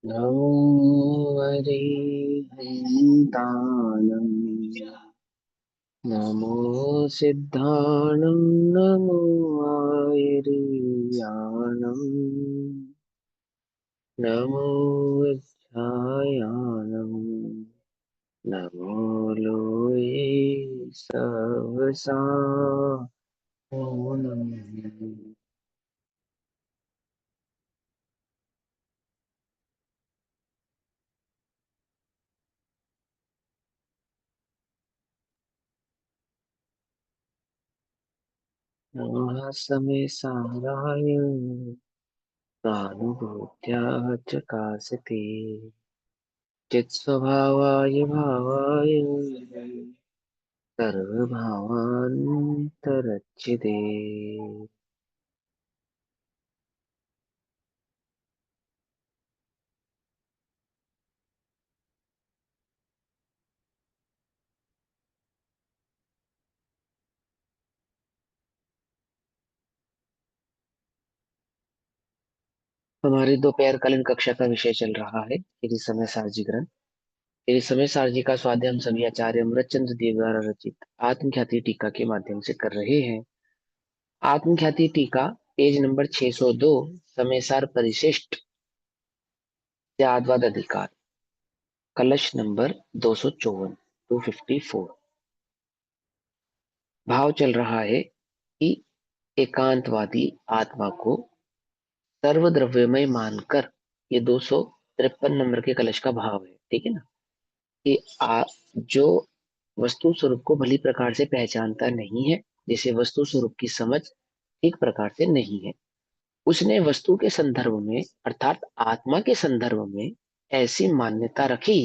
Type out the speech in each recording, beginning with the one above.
नमो हरिहन्ताणम् नमो सिद्धाणं नमो आयर्याणम् नमो विद्यायाणम् नमो लोये सवसा। नमः समे साराय स्वानुभूत्या चकासते चित्स्वभावाय भावाय सर्वभावान्तरच्यते। हमारी दोपहरकालीन कक्षा का विषय चल रहा है यदि समय सारजी ग्रंथ। यदि समय सारजी का स्वाध्याय हम सभी आचार्य अमृतचंद्र देव द्वारा रचित आत्मख्याति टीका के माध्यम से कर रहे हैं। आत्मख्याति टीका पेज नंबर 602 समय सार परिशिष्ट त्यागवाद अधिकार कलश नंबर 254 254। भाव चल रहा है कि एकांतवादी आत्मा को सर्वद्रव्यमय मानकर, ये 253 नंबर के कलश का भाव है, ठीक है ना। कि जो वस्तु स्वरूप को भली प्रकार से पहचानता नहीं है, जैसे वस्तु स्वरूप की समझ ठीक प्रकार से नहीं है, उसने वस्तु के संदर्भ में अर्थात आत्मा के संदर्भ में ऐसी मान्यता रखी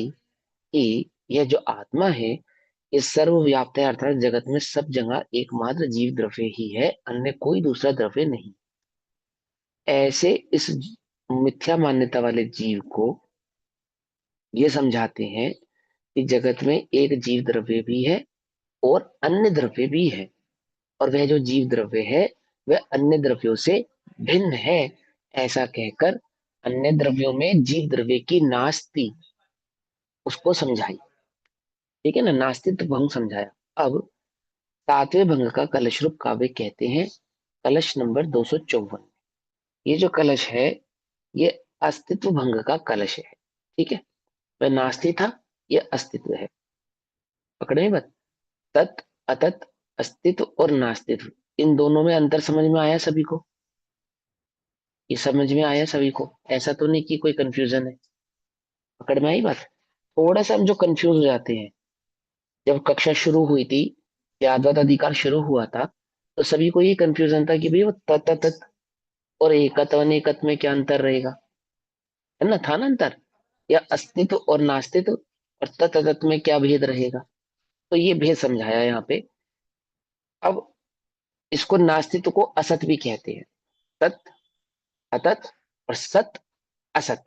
कि यह जो आत्मा है ये सर्वव्याप्त है, अर्थात जगत में सब जगह एकमात्र जीव द्रव्य ही है, अन्य कोई दूसरा द्रव्य नहीं। ऐसे इस मिथ्या मान्यता वाले जीव को ये समझाते हैं कि जगत में एक जीव द्रव्य भी है और अन्य द्रव्य भी है, और वह जो जीव द्रव्य है वह अन्य द्रव्यों से भिन्न है। ऐसा कहकर अन्य द्रव्यों में जीव द्रव्य की नास्ति उसको समझाई, ठीक है ना, नास्तित्व भंग समझाया। अब सातवें भंग का कलश रूप काव्य कहते हैं कलश नंबर 254। ये जो कलश है ये अस्तित्व भंग का कलश है, ठीक है। वह नास्ति था, ये अस्तित्व है। पकड़े में बात। तत् अतत अस्तित्व और नास्तित्व, इन दोनों में अंतर समझ में आया सभी को? ये समझ में आया सभी को? ऐसा तो नहीं कि कोई कंफ्यूजन है? पकड़ में आई बात? थोड़ा सा हम जो कंफ्यूज हो जाते हैं, जब कक्षा शुरू हुई थी, यादवाद अधिकार शुरू हुआ था, तो सभी को ये कंफ्यूजन था कि भाई वो तत् अतत और एकत्व अनेकत्व में क्या अंतर रहेगा, है ना, था ना अंतर, या अस्तित्व और नास्तित्व और तत् अतत में क्या भेद रहेगा। तो ये भेद समझाया यहाँ पे। अब इसको नास्तित्व को असत भी कहते हैं, तत् अतत और सत असत,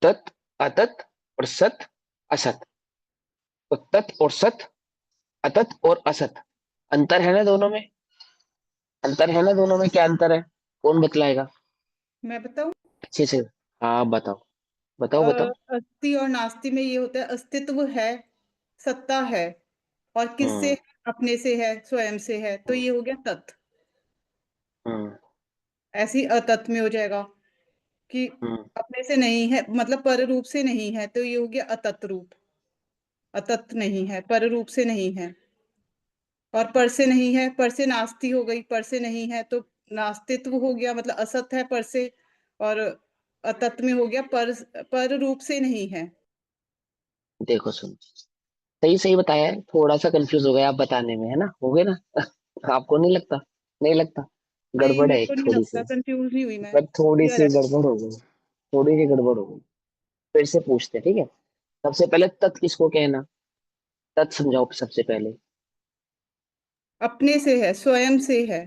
तत् अतत और सत असत। तो तत् और सत, अतत और असत, अंतर है ना दोनों में? अंतर है ना दोनों में? क्या अंतर है, कौन बतलाएगा मैं बताऊं? अच्छे से? हाँ बताओ, बताओ बताओ। अस्थि और नास्ति में ये होता है, अस्तित्व है, सत्ता है, और किससे हम्म है? अपने से है, स्वयं से है, तो हम्म ये हो गया तत्। हम्म ऐसे ही अतत् में हो जाएगा कि हम्म अपने से नहीं है, मतलब पर रूप से नहीं है, तो ये हो गया अतत् रूप। अतत् नहीं है, पर रूप से नहीं है, और पर से नहीं है, पर से नास्ति हो गई, पर से नहीं है तो नास्तित्व हो गया, मतलब असत है पर से, और अतत् में हो गया पर रूप से नहीं है। देखो सुन, सही सही बताया है, थोड़ा सा कंफ्यूज हो गया आप बताने में, है ना, हो गए ना? आपको नहीं लगता? नहीं लगता? नहीं, गड़बड़ है मेरे को एक नहीं थोड़ी लगता, सी, कंफ्यूज नहीं हुई मैं, पर थोड़ी क्लियर सी है। गड़बड़ हो गई, थोड़ी सी गड़बड़ हो गई। फिर से पूछते हैं, ठीक है। सबसे पहले तत् किसको कहना, तत् समझाओ सबसे पहले। अपने से है, स्वयं से है,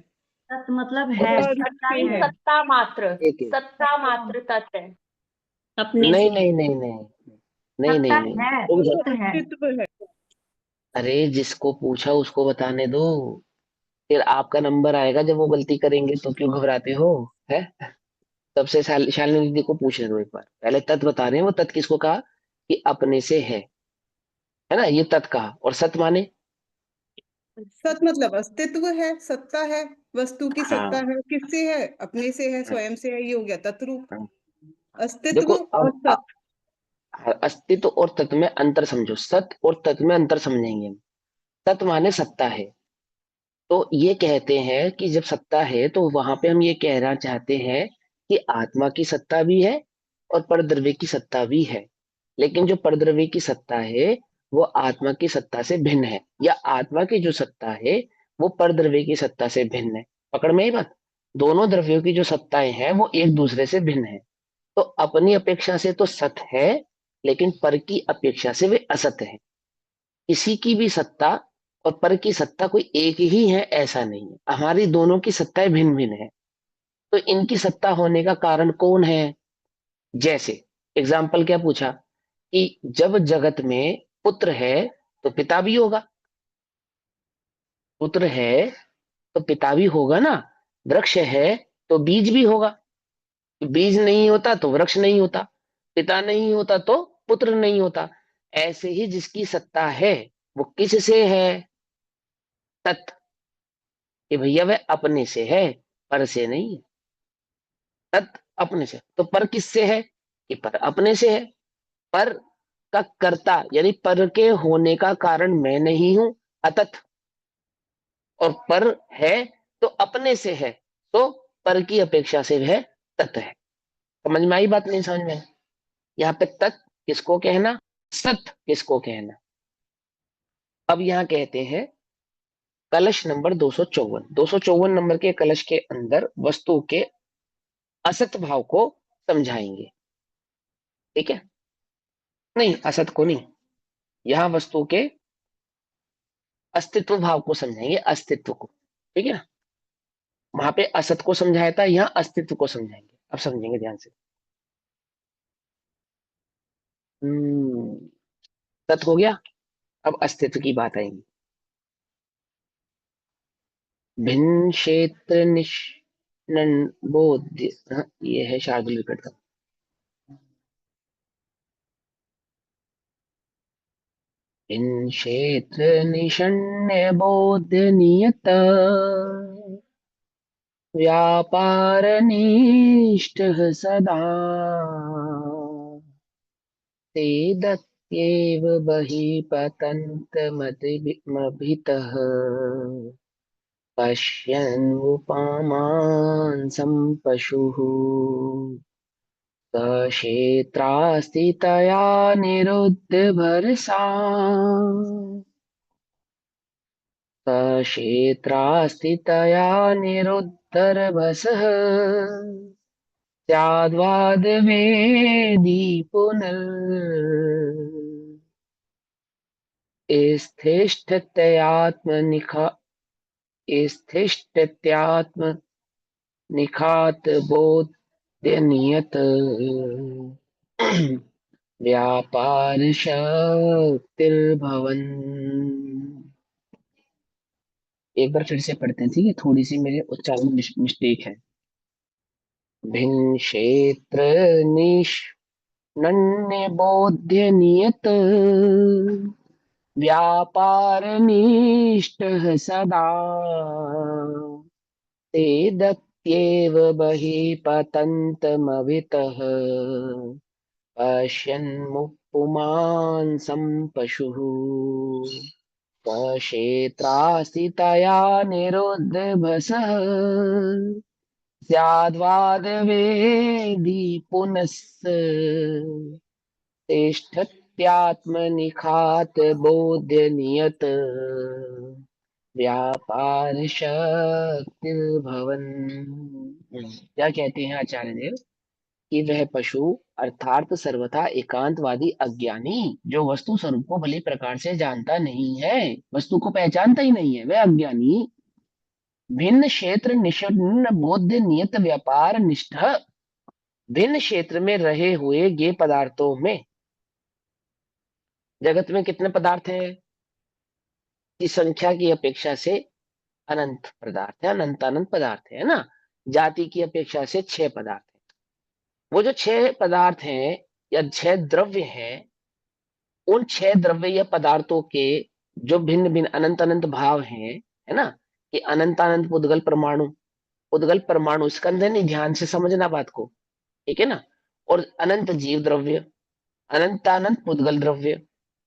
तत् मतलब और है, स्वरूप सत्ता से नहीं, है। सत्ता मात्र। एक एक, सत्ता सत्ता, मात्र तत् है, अपने नहीं से। नहीं नहीं नहीं नहीं नहीं सत्ता नहीं, है, रुक वो जाओ। तो सत्य है। अस्तित्व है। अरे जिसको पूछा उसको बताने दो, फिर आपका नंबर आएगा जब वो गलती करेंगे, तो क्यों घबराते हो? है सबसे शालिनी दीदी को पूछने दो एक बार, पहले तत् बता रहे हैं, वो तत् किसको कहा कि अपने से है ना, ये तत् कहा। और सत माने, सत मतलब अस्तित्व है, सत्ता है, वस्तु की सत्ता हाँ है, किससे है, अपने से है, हाँ, स्वयं से है, ये हो गया तत्रूप। हाँ। अस्तित्व देखो और अब सत। अस्तित्व और तत्व में अंतर समझो, सत और तत्व में अंतर समझेंगे हम। सत माने सत्ता है, तो ये कहते हैं कि जब सत्ता है तो वहां पे हम ये कहना चाहते हैं कि आत्मा की सत्ता भी है और परद्रव्य की सत्ता भी है। लेकिन जो परद्रव्य की सत्ता है वो आत्मा की सत्ता से भिन्न है, या आत्मा की जो सत्ता है वो परद्रव्य की सत्ता से भिन्न है। पकड़ में आई बात? दोनों द्रव्यों की जो सत्ताएं हैं वो एक दूसरे से भिन्न है। तो अपनी अपेक्षा से तो सत है, लेकिन पर की अपेक्षा से वे असत है। किसी की भी सत्ता और पर की सत्ता कोई एक ही है ऐसा नहीं है, हमारी दोनों की सत्ताएं भिन्न भिन्न है। तो इनकी सत्ता होने का कारण कौन है? जैसे एग्जाम्पल क्या पूछा कि जब जगत में पुत्र है तो पिता भी होगा, पुत्र है तो पिता भी होगा ना। वृक्ष है तो बीज भी होगा, बीज नहीं होता तो वृक्ष नहीं होता, पिता नहीं होता तो पुत्र नहीं होता। ऐसे ही जिसकी सत्ता है वो किससे है? तत्, कि भैया वह अपने से है, पर से नहीं है। तत् अपने से, तो पर किससे है? कि पर अपने से है। पर का कर्ता यानी पर के होने का कारण मैं नहीं हूं, अतत। और पर है तो अपने से है, तो पर की अपेक्षा से वह तत् है। समझ में आई बात नहीं समझ में? यहाँ पे तत् किसको कहना, सत किसको कहना। अब यहाँ कहते हैं कलश नंबर 254, 254 नंबर के कलश के अंदर वस्तु के असत भाव को समझाएंगे। ठीक है, नहीं असत को नहीं, यहाँ वस्तु के अस्तित्व भाव को समझाएंगे, अस्तित्व को। ठीक है ना, वहां पे असत को समझाया था, यहाँ अस्तित्व को समझाएंगे। अब समझेंगे ध्यान से। हम्म, सत हो गया, अब अस्तित्व की बात आएगी। भिन्न क्षेत्र बोध, हाँ, ये है शार्दुल विकट का। भिन्न क्षेत्र निषण्य बोध नियत व्यापार निष्ठ सदा ते दत्येव बहि पतन्तमभितः पश्यन् उपमान् सम्पशुः सक्षेत्रास्ति तया निरुद्धभरसा सक्षेत्रास्ति तया निरुद्धरभसः स्याद्वादवेदी पुनर्स्थिष्ठत्यात्मनिखा स्थिष्ठत्यात्मनिखात बोध्यनियत व्यापार शक्तिर्भवन। एक बार फिर से पढ़ते हैं, ठीक है, थोड़ी सी मेरे उच्चारण में मिस्टेक है। भिन्न क्षेत्र निष्णन्य बोध्य नियत व्यापार निष्ठ सदा ते दत्येव बहिः पतन्तमवितः पश्यन्मुपुमान् सम्पशुः क्षेत्रास्ति तया निरुद्धभसः स्याद्वादवेदी पुनस् तिष्ठत्यात्मनिखात बोध्य नियत व्यापार शक्ति भवन। क्या कहते हैं आचार्य देव कि वह पशु अर्थात सर्वथा एकांतवादी अज्ञानी जो वस्तु स्वरूप को भली प्रकार से जानता नहीं है, वस्तु को पहचानता ही नहीं है, वह अज्ञानी भिन्न क्षेत्र निषण्ण बोध्य नियत व्यापार निष्ठ, भिन्न क्षेत्र में रहे हुए ये पदार्थों में, जगत में कितने पदार्थ हैं की संख्या की अपेक्षा से अनंत पदार्थ है, अनंत अनंत पदार्थ है ना। जाति की अपेक्षा से 6 पदार्थ है। वो जो 6 पदार्थ हैं या 6 द्रव्य हैं, उन 6 द्रव्य या पदार्थों के जो भिन्न भिन्न अनंत अनंत भाव हैं, है ना, कि अनंत अनंत पुद्गल परमाणु, पुद्गल परमाणु स्कंध नहीं, ध्यान से समझना बात को, ठीक है ना। और अनंत जीव द्रव्य, अनंतानंत पुद्गल द्रव्य,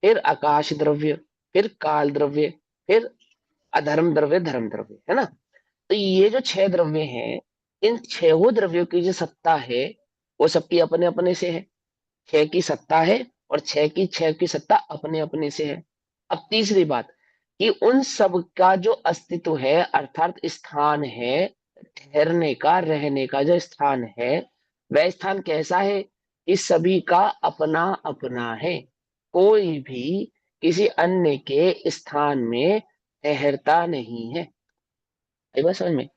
फिर आकाश द्रव्य, फिर काल द्रव्य, फिर अधर्म द्रव्य, धर्म द्रव्य, है ना। तो ये जो 6 द्रव्य हैं, इन 6 द्रव्यों की जो सत्ता है, वो सबकी अपने अपने से है। 6 की सत्ता है और 6 की सत्ता अपने अपने से है। अब तीसरी बात, कि उन सब का जो अस्तित्व है, अर्थात स्थान है, ठहरने का, रहने का जो स्थान है, वह स्थान कैसा है कि सभी का अपना अपना है। कोई भी किसी अन्य के स्थान में ठहरता नहीं है। आई बात समझ में?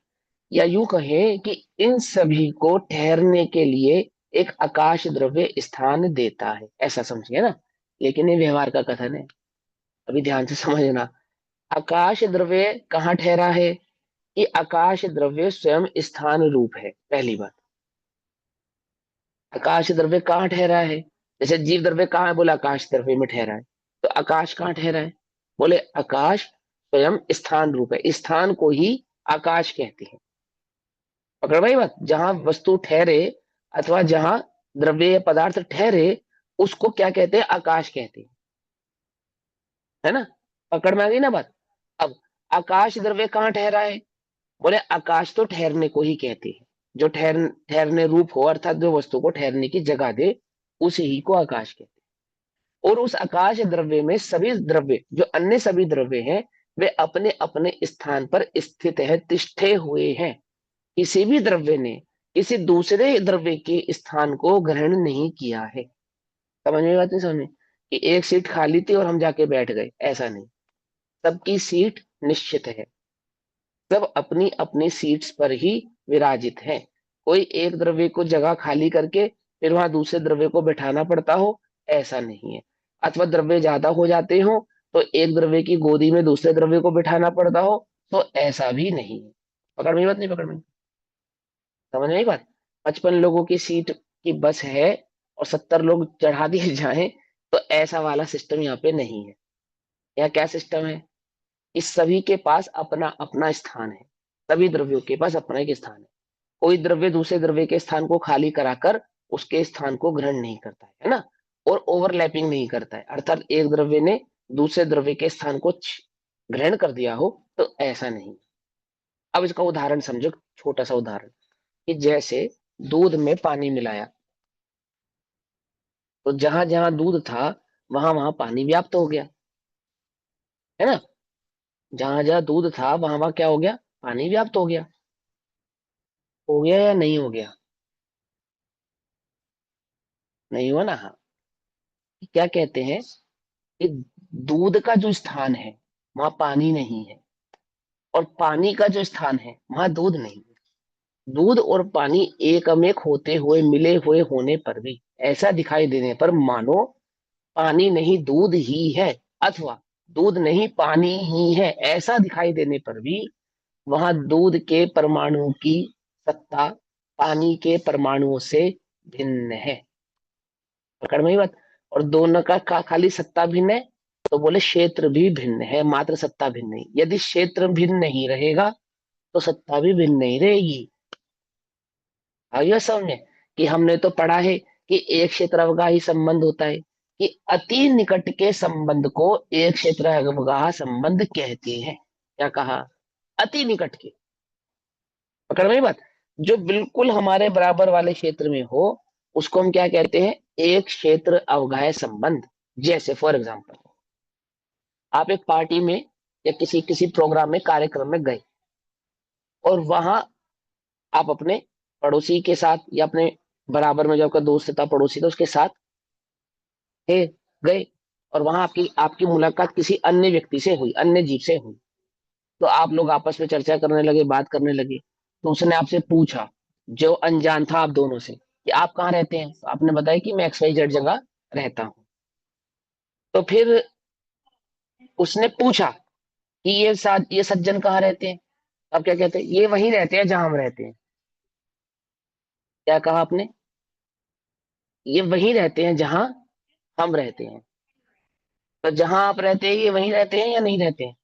या यूं कहें कि इन सभी को ठहरने के लिए एक आकाश द्रव्य स्थान देता है, ऐसा समझिए ना। लेकिन ये व्यवहार का कथन है, अभी ध्यान से समझना। आकाश द्रव्य कहाँ ठहरा है? कि आकाश द्रव्य स्वयं स्थान रूप है, पहली बात। आकाश द्रव्य कहाँ ठहरा है? जैसे जीव द्रव्य कहाँ है? बोले आकाश द्रव्य में ठहरा है। तो आकाश कहाँ ठहरा है? बोले आकाश स्वयं स्थान रूप है, स्थान को ही आकाश कहते हैं। पकड़ भाई बात, जहां वस्तु ठहरे अथवा जहां द्रव्य या पदार्थ ठहरे, उसको क्या कहते हैं? आकाश कहते हैं, है ना। पकड़ में आ गई ना बात। अब आकाश द्रव्य कहाँ ठहरा है? बोले आकाश तो ठहरने को ही कहते हैं, जो ठहरने रूप हो, अर्थात जो वस्तु को ठहरने की जगह दे, उसे ही को आकाश कहते हैं। और उस आकाश द्रव्य में सभी द्रव्य, जो अन्य सभी द्रव्य हैं, वे अपने अपने स्थान पर स्थित है, तिष्ठे हुए हैं। किसी भी द्रव्य ने किसी दूसरे द्रव्य के स्थान को ग्रहण नहीं किया है। समझ में बात नहीं? समझ में? कि एक सीट खाली थी और हम जाके बैठ गए, ऐसा नहीं। सबकी सीट निश्चित है, सब अपनी अपनी सीट्स पर ही विराजित है। कोई एक द्रव्य को जगह खाली करके फिर वहां दूसरे द्रव्य को बैठाना पड़ता हो, ऐसा नहीं है। अथवा द्रव्य ज्यादा हो जाते हो तो एक द्रव्य की गोदी में दूसरे द्रव्य को बैठाना पड़ता हो, तो ऐसा भी नहीं है। पकड़ में बात नहीं? पकड़ में समझ में आई बात? 55 लोगों की सीट की बस है और 70 लोग चढ़ा दिए जाएं, तो ऐसा वाला सिस्टम यहाँ पे नहीं है। यहाँ क्या सिस्टम है? इस सभी के पास अपना अपना स्थान है, सभी द्रव्यों के पास अपना एक स्थान है। कोई द्रव्य दूसरे द्रव्य के स्थान को खाली कराकर उसके स्थान को ग्रहण नहीं करता है ना। और ओवरलैपिंग नहीं करता है, अर्थात एक द्रव्य ने दूसरे द्रव्य के स्थान को ग्रहण कर दिया हो, तो ऐसा नहीं। अब इसका उदाहरण समझो, छोटा सा उदाहरण, कि जैसे दूध में पानी मिलाया, तो जहां जहां दूध था वहां वहां पानी व्याप्त हो गया, है ना। जहां जहां दूध था वहां वहां क्या हो गया? पानी व्याप्त हो गया। हो गया या नहीं हो गया? नहीं हुआ ना। हाँ, क्या कहते हैं कि दूध का जो स्थान है वहां पानी नहीं है, और पानी का जो स्थान है वहां दूध नहीं है। दूध और पानी एक में एक होते हुए, मिले हुए होने पर भी, ऐसा दिखाई देने पर मानो पानी नहीं दूध ही है, अथवा दूध नहीं पानी ही है, ऐसा दिखाई देने पर भी वहां दूध के परमाणु की सत्ता पानी के परमाणुओं से भिन्न है। पकड़ में ही बात। और दोनों का खाली सत्ता भिन्न है, तो बोले क्षेत्र भी भिन्न है, मात्र सत्ता भिन्न नहीं। यदि क्षेत्र भिन्न नहीं रहेगा तो सत्ता भी भिन्न नहीं रहेगी। आइए समझे, कि हमने तो पढ़ा है कि एक क्षेत्र अवगाही संबंध होता है, कि अति निकट के संबंध को एक क्षेत्र अवगाह संबंध कहते हैं। क्या कहा? अति निकट के। पकड़ में ही बात। जो बिल्कुल हमारे बराबर वाले क्षेत्र में हो, उसको हम क्या कहते हैं? एक क्षेत्र अवगाह संबंध। जैसे फॉर एग्जाम्पल, आप एक पार्टी में या किसी किसी प्रोग्राम में, कार्यक्रम में गए, और वहां आप अपने पड़ोसी के साथ या अपने बराबर में जो आपका दोस्त था, पड़ोसी था, उसके साथ थे, गए, और वहां आपकी आपकी मुलाकात किसी अन्य व्यक्ति से हुई, अन्य जीव से हुई। तो आप लोग आपस में चर्चा करने लगे, बात करने लगे। तो उसने आपसे पूछा, जो अनजान था आप दोनों से, कि आप कहाँ रहते हैं? तो आपने बताया कि मैं XYZ जगह रहता हूँ। तो फिर उसने पूछा कि ये सज्जन कहाँ रहते हैं? आप क्या कहते हैं? ये वहीं रहते हैं जहां हम रहते हैं। क्या कहा आपने? ये वहीं रहते हैं जहां हम रहते हैं। तो जहां आप रहते हैं ये वहीं रहते हैं या नहीं रहते हैं?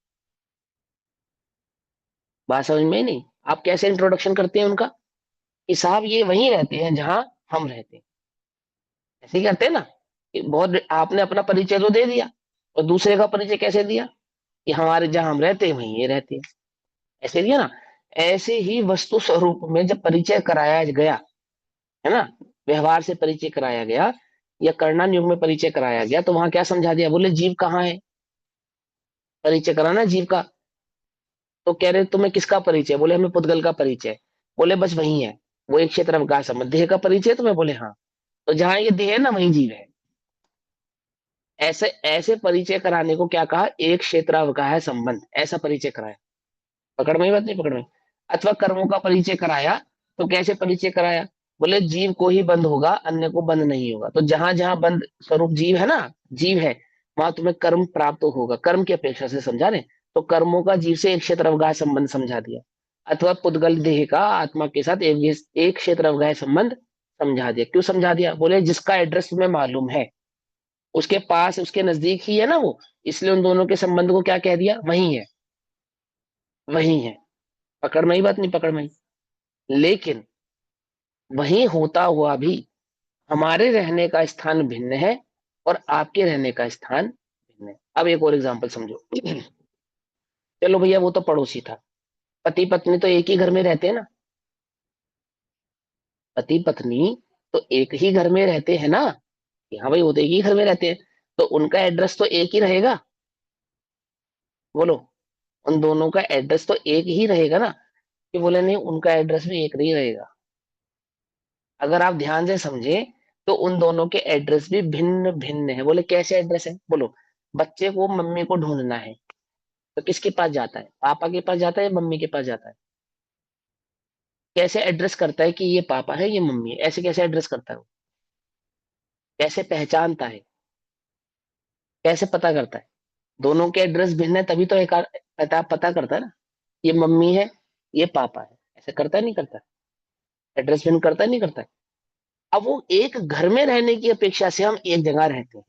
बात समझ में नहीं? आप कैसे इंट्रोडक्शन करते हैं उनका कि साहब ये वहीं रहते हैं जहां हम रहते हैं? ऐसे ही करते हैं ना कि बहुत आपने अपना परिचय तो दे दिया, और दूसरे का परिचय कैसे दिया कि हमारे जहां हम रहते हैं वहीं ये रहते हैं, ऐसे दिया ना। ऐसे ही वस्तु स्वरूप में जब परिचय कराया गया, है ना, व्यवहार से परिचय कराया गया या कर्णन युग में परिचय कराया गया, तो वहां क्या समझा दिया? बोले जीव कहाँ है, परिचय कराना जीव का। तो कह रहे तुम्हें किसका परिचय? बोले हमें पुद्गल का परिचय। बोले बस वही है, वो एक क्षेत्र अवकाश संबंध। देह का परिचय तुम्हें? बोले हाँ। तो जहां ये देह है ना वहीं जीव है। ऐसे ऐसे परिचय कराने को क्या कहा? एक क्षेत्र अवकाश संबंध, ऐसा परिचय कराया। पकड़ में ही बात नहीं? पकड़ में। अथवा कर्मों का परिचय कराया, तो कैसे परिचय कराया? बोले जीव को ही बंध होगा, अन्य को बंध नहीं होगा। तो जहां जहां बंध स्वरूप जीव है ना, जीव है, वहां तुम्हें कर्म प्राप्त होगा, कर्म की अपेक्षा से, समझा रहे? तो कर्मों का जीव से एक क्षेत्र अवगाह संबंध समझा दिया। अथवा पुद्गल देह का आत्मा के साथ एक क्षेत्र अवगाह संबंध समझा दिया। क्यों समझा दिया? बोले जिसका एड्रेस तुम्हें मालूम है, उसके पास, उसके नजदीक ही है ना वो, इसलिए उन दोनों के संबंध को क्या कह दिया? वही है, वही है। पकड़ में ही बात नहीं? पकड़ में ही। लेकिन वहीं होता हुआ भी हमारे रहने का स्थान भिन्न है और आपके रहने का स्थान भिन्न है। अब एक और एग्जांपल समझो। चलो भैया वो तो पड़ोसी था, पति पत्नी तो एक ही घर में रहते हैं ना, पति पत्नी तो एक ही घर में रहते हैं ना, कि हाँ भाई वो तो एक ही घर में रहते हैं, तो उनका एड्रेस तो एक ही रहेगा। बोलो, उन दोनों का एड्रेस तो एक ही रहेगा ना? कि बोले नहीं, उनका एड्रेस भी एक नहीं रहेगा। अगर आप ध्यान से समझे तो उन दोनों के एड्रेस भी भिन्न भिन्न है। बोले कैसे एड्रेस है? बोलो, बच्चे को मम्मी को ढूंढना है तो किसके पास जाता है? पापा के पास जाता है या मम्मी के पास जाता है? कैसे एड्रेस करता है कि ये पापा है ये मम्मी है? ऐसे कैसे एड्रेस करता है वो? कैसे पहचानता है? कैसे पता करता है? दोनों के एड्रेस भिन्न है तभी तो एक पता करता है ना, ये मम्मी है ये पापा है। ऐसे करता है नहीं करता? एड्रेस भिन्न करता है नहीं करता है? अब वो एक घर में रहने की अपेक्षा से हम एक जगह रहते हैं,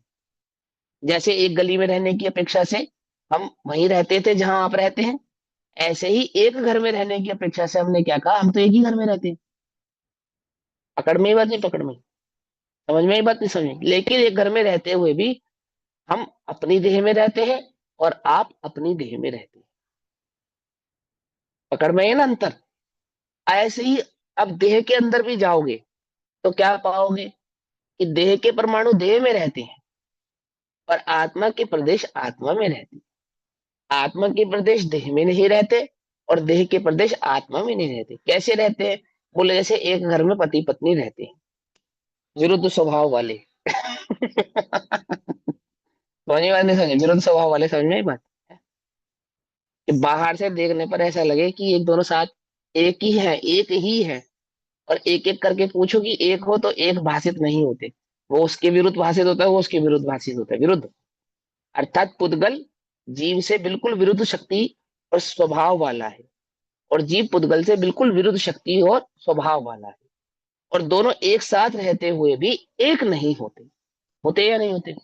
जैसे एक गली में रहने की अपेक्षा से हम वहीं रहते थे जहां आप रहते हैं, ऐसे ही एक घर में रहने की अपेक्षा से हमने क्या कहा? हम तो एक ही घर में रहते हैं। पकड़ में ही बात नहीं? पकड़ में? समझ में ही बात नहीं? समझ में? लेकिन एक घर में रहते हुए भी हम अपनी देह में रहते हैं और आप अपनी देह में रहते हैं। पकड़ में है ना अंतर? ऐसे ही अब देह के अंदर भी जाओगे तो क्या पाओगे? कि देह के परमाणु देह में रहते हैं और आत्मा के प्रदेश आत्मा में रहते हैं। आत्मा के प्रदेश देह में नहीं रहते और देह के प्रदेश आत्मा में नहीं रहते। कैसे रहते हैं? बोले जैसे एक घर में पति पत्नी रहते हैं, विरुद्ध स्वभाव वाले। समझ में नहीं? समझे? विरुद्ध स्वभाव वाले, समझ में आई बात? कि बाहर से देखने पर ऐसा लगे कि एक दोनों साथ एक ही है, एक ही है, और एक एक करके पूछो कि एक हो तो एक भाषित नहीं होते। वो उसके विरुद्ध भाषित होता है, वो उसके विरुद्ध भाषित होता है। विरुद्ध अर्थात पुद्गल जीव से बिल्कुल विरुद्ध शक्ति और स्वभाव वाला है, और जीव पुद्गल से बिल्कुल विरुद्ध शक्ति और स्वभाव वाला है। और दोनों एक साथ रहते हुए भी एक नहीं होते। होते या नहीं होते?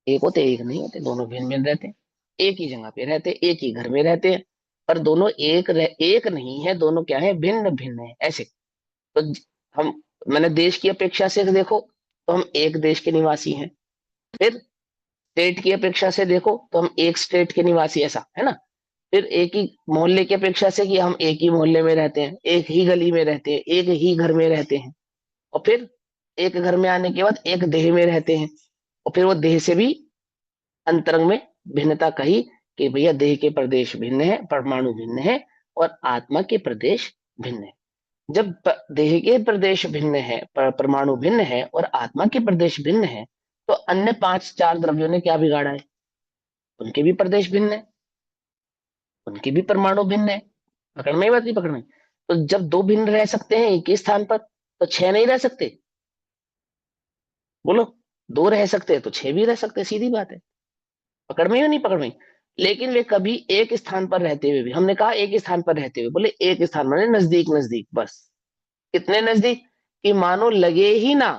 एक होते एक नहीं होते, दोनों भिन्न भिन्न रहते हैं। एक ही जगह पे रहते, एक ही घर में रहते हैं, पर दोनों एक नहीं है, दोनों क्या है? भिन्न भिन्न है। ऐसे तो हम, मैंने देश की अपेक्षा से देखो तो हम एक देश के निवासी हैं। फिर स्टेट की अपेक्षा से देखो तो हम एक स्टेट के निवासी, ऐसा है ना। फिर एक ही मोहल्ले की अपेक्षा से कि हम एक ही मोहल्ले में रहते हैं, एक ही गली में रहते हैं, एक ही घर में रहते हैं। और फिर एक घर में आने के बाद एक देह में रहते हैं, और फिर वो देह से भी अंतरंग में भिन्नता कही कि भैया देह के प्रदेश भिन्न है, परमाणु भिन्न है, और आत्मा के प्रदेश भिन्न है। जब देह के प्रदेश भिन्न है, परमाणु भिन्न है और आत्मा के प्रदेश भिन्न है, तो अन्य पांच चार द्रव्यों ने क्या बिगाड़ा है? उनके भी प्रदेश भिन्न है, उनके भी परमाणु भिन्न है। पकड़ में ही बात नहीं? पकड़ में? तो जब दो भिन्न रह सकते हैं एक ही स्थान पर, तो छह नहीं रह सकते? बोलो, दो रह सकते हैं तो छह भी रह सकते हैं, सीधी बात है। पकड़ में या नहीं? पकड़ में? लेकिन वे कभी एक स्थान पर रहते हुए भी, हमने कहा एक स्थान पर रहते हुए, बोले एक स्थान माने नजदीक नजदीक, बस कितने नजदीक? कि मानो लगे ही ना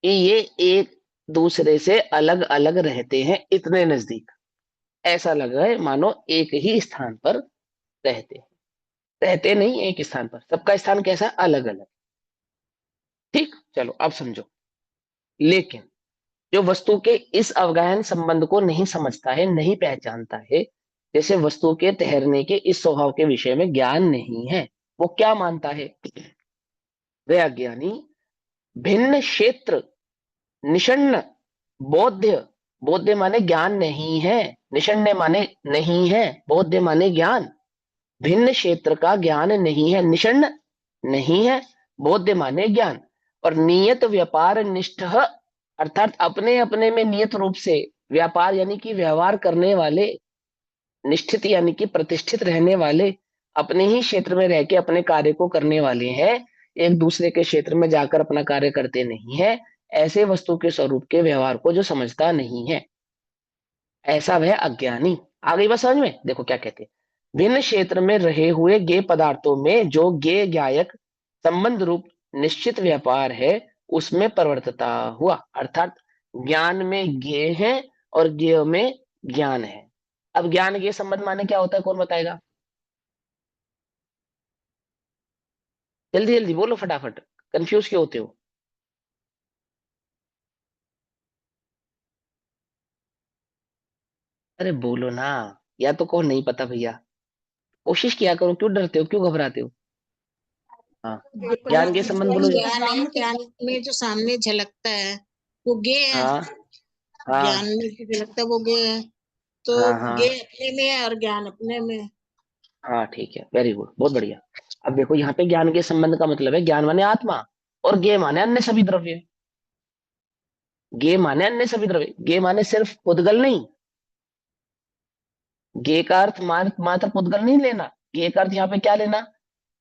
कि ये एक दूसरे से अलग अलग रहते हैं, इतने नजदीक ऐसा लग रहा है मानो एक ही स्थान पर रहते हैं। रहते नहीं एक स्थान पर, सबका स्थान कैसा, अलग अलग। ठीक, चलो अब समझो। लेकिन जो वस्तु के इस अवगाहन संबंध को नहीं समझता है, नहीं पहचानता है, जैसे वस्तु के ठहरने के इस स्वभाव के विषय में ज्ञान नहीं है, वो क्या मानता है, वह अज्ञानी भिन्न क्षेत्र निषण्ण बोध्य, बोध्य माने ज्ञान नहीं है, निषण्य माने नहीं है, बोध्य माने ज्ञान, भिन्न क्षेत्र का ज्ञान नहीं है, निषण्ण नहीं है, बोध्य माने ज्ञान, और नियत व्यापार निष्ठ अर्थात अपने अपने में नियत रूप से व्यापार यानी कि व्यवहार करने वाले, निष्ठित यानी कि प्रतिष्ठित रहने वाले, अपने ही क्षेत्र में रह के अपने कार्य को करने वाले हैं, एक दूसरे के क्षेत्र में जाकर अपना कार्य करते नहीं है, ऐसे वस्तु के स्वरूप के व्यवहार को जो समझता नहीं है, ऐसा वह अज्ञानी। आ गई बात समझ में, देखो क्या कहते हैं, भिन्न क्षेत्र में रहे हुए ज्ञेय पदार्थों में जो ज्ञेय ज्ञायक संबंध रूप निश्चित व्यापार है, उसमें परिवर्तता हुआ, अर्थात ज्ञान में ज्ञेय है और ज्ञेय में ज्ञान है। अब ज्ञान ज्ञेय संबंध माने क्या होता है, कौन बताएगा, जल्दी जल्दी बोलो फटाफट, कंफ्यूज क्यों होते हो। अरे बोलो ना, या तो कहो नहीं पता भैया, कोशिश किया करो, क्यों डरते हो, क्यों घबराते हो। हाँ, ज्ञान के संबंध जो बोलो। ज्ञान है, ज्ञान में जो सामने झलकता है वो ज्ञेय है। हाँ ज्ञान हाँ में जो झलकता है वो ज्ञेय है। तो हाँ हाँ ज्ञेय अपने में है और ज्ञान अपने में है। हाँ, ठीक है, वेरी गुड, बहुत बढ़िया। अब देखो यहाँ पे ज्ञान के संबंध का मतलब है ज्ञान माने आत्मा, और ज्ञेय माने अन्य सभी द्रव्य। ज्ञेय माने अन्य सभी द्रव्य, ज्ञेय माने सिर्फ पुद्गल नहीं, ज्ञेय का अर्थ मात्र पुद्गल नहीं लेना, ज्ञेय का अर्थ यहाँ पे क्या लेना,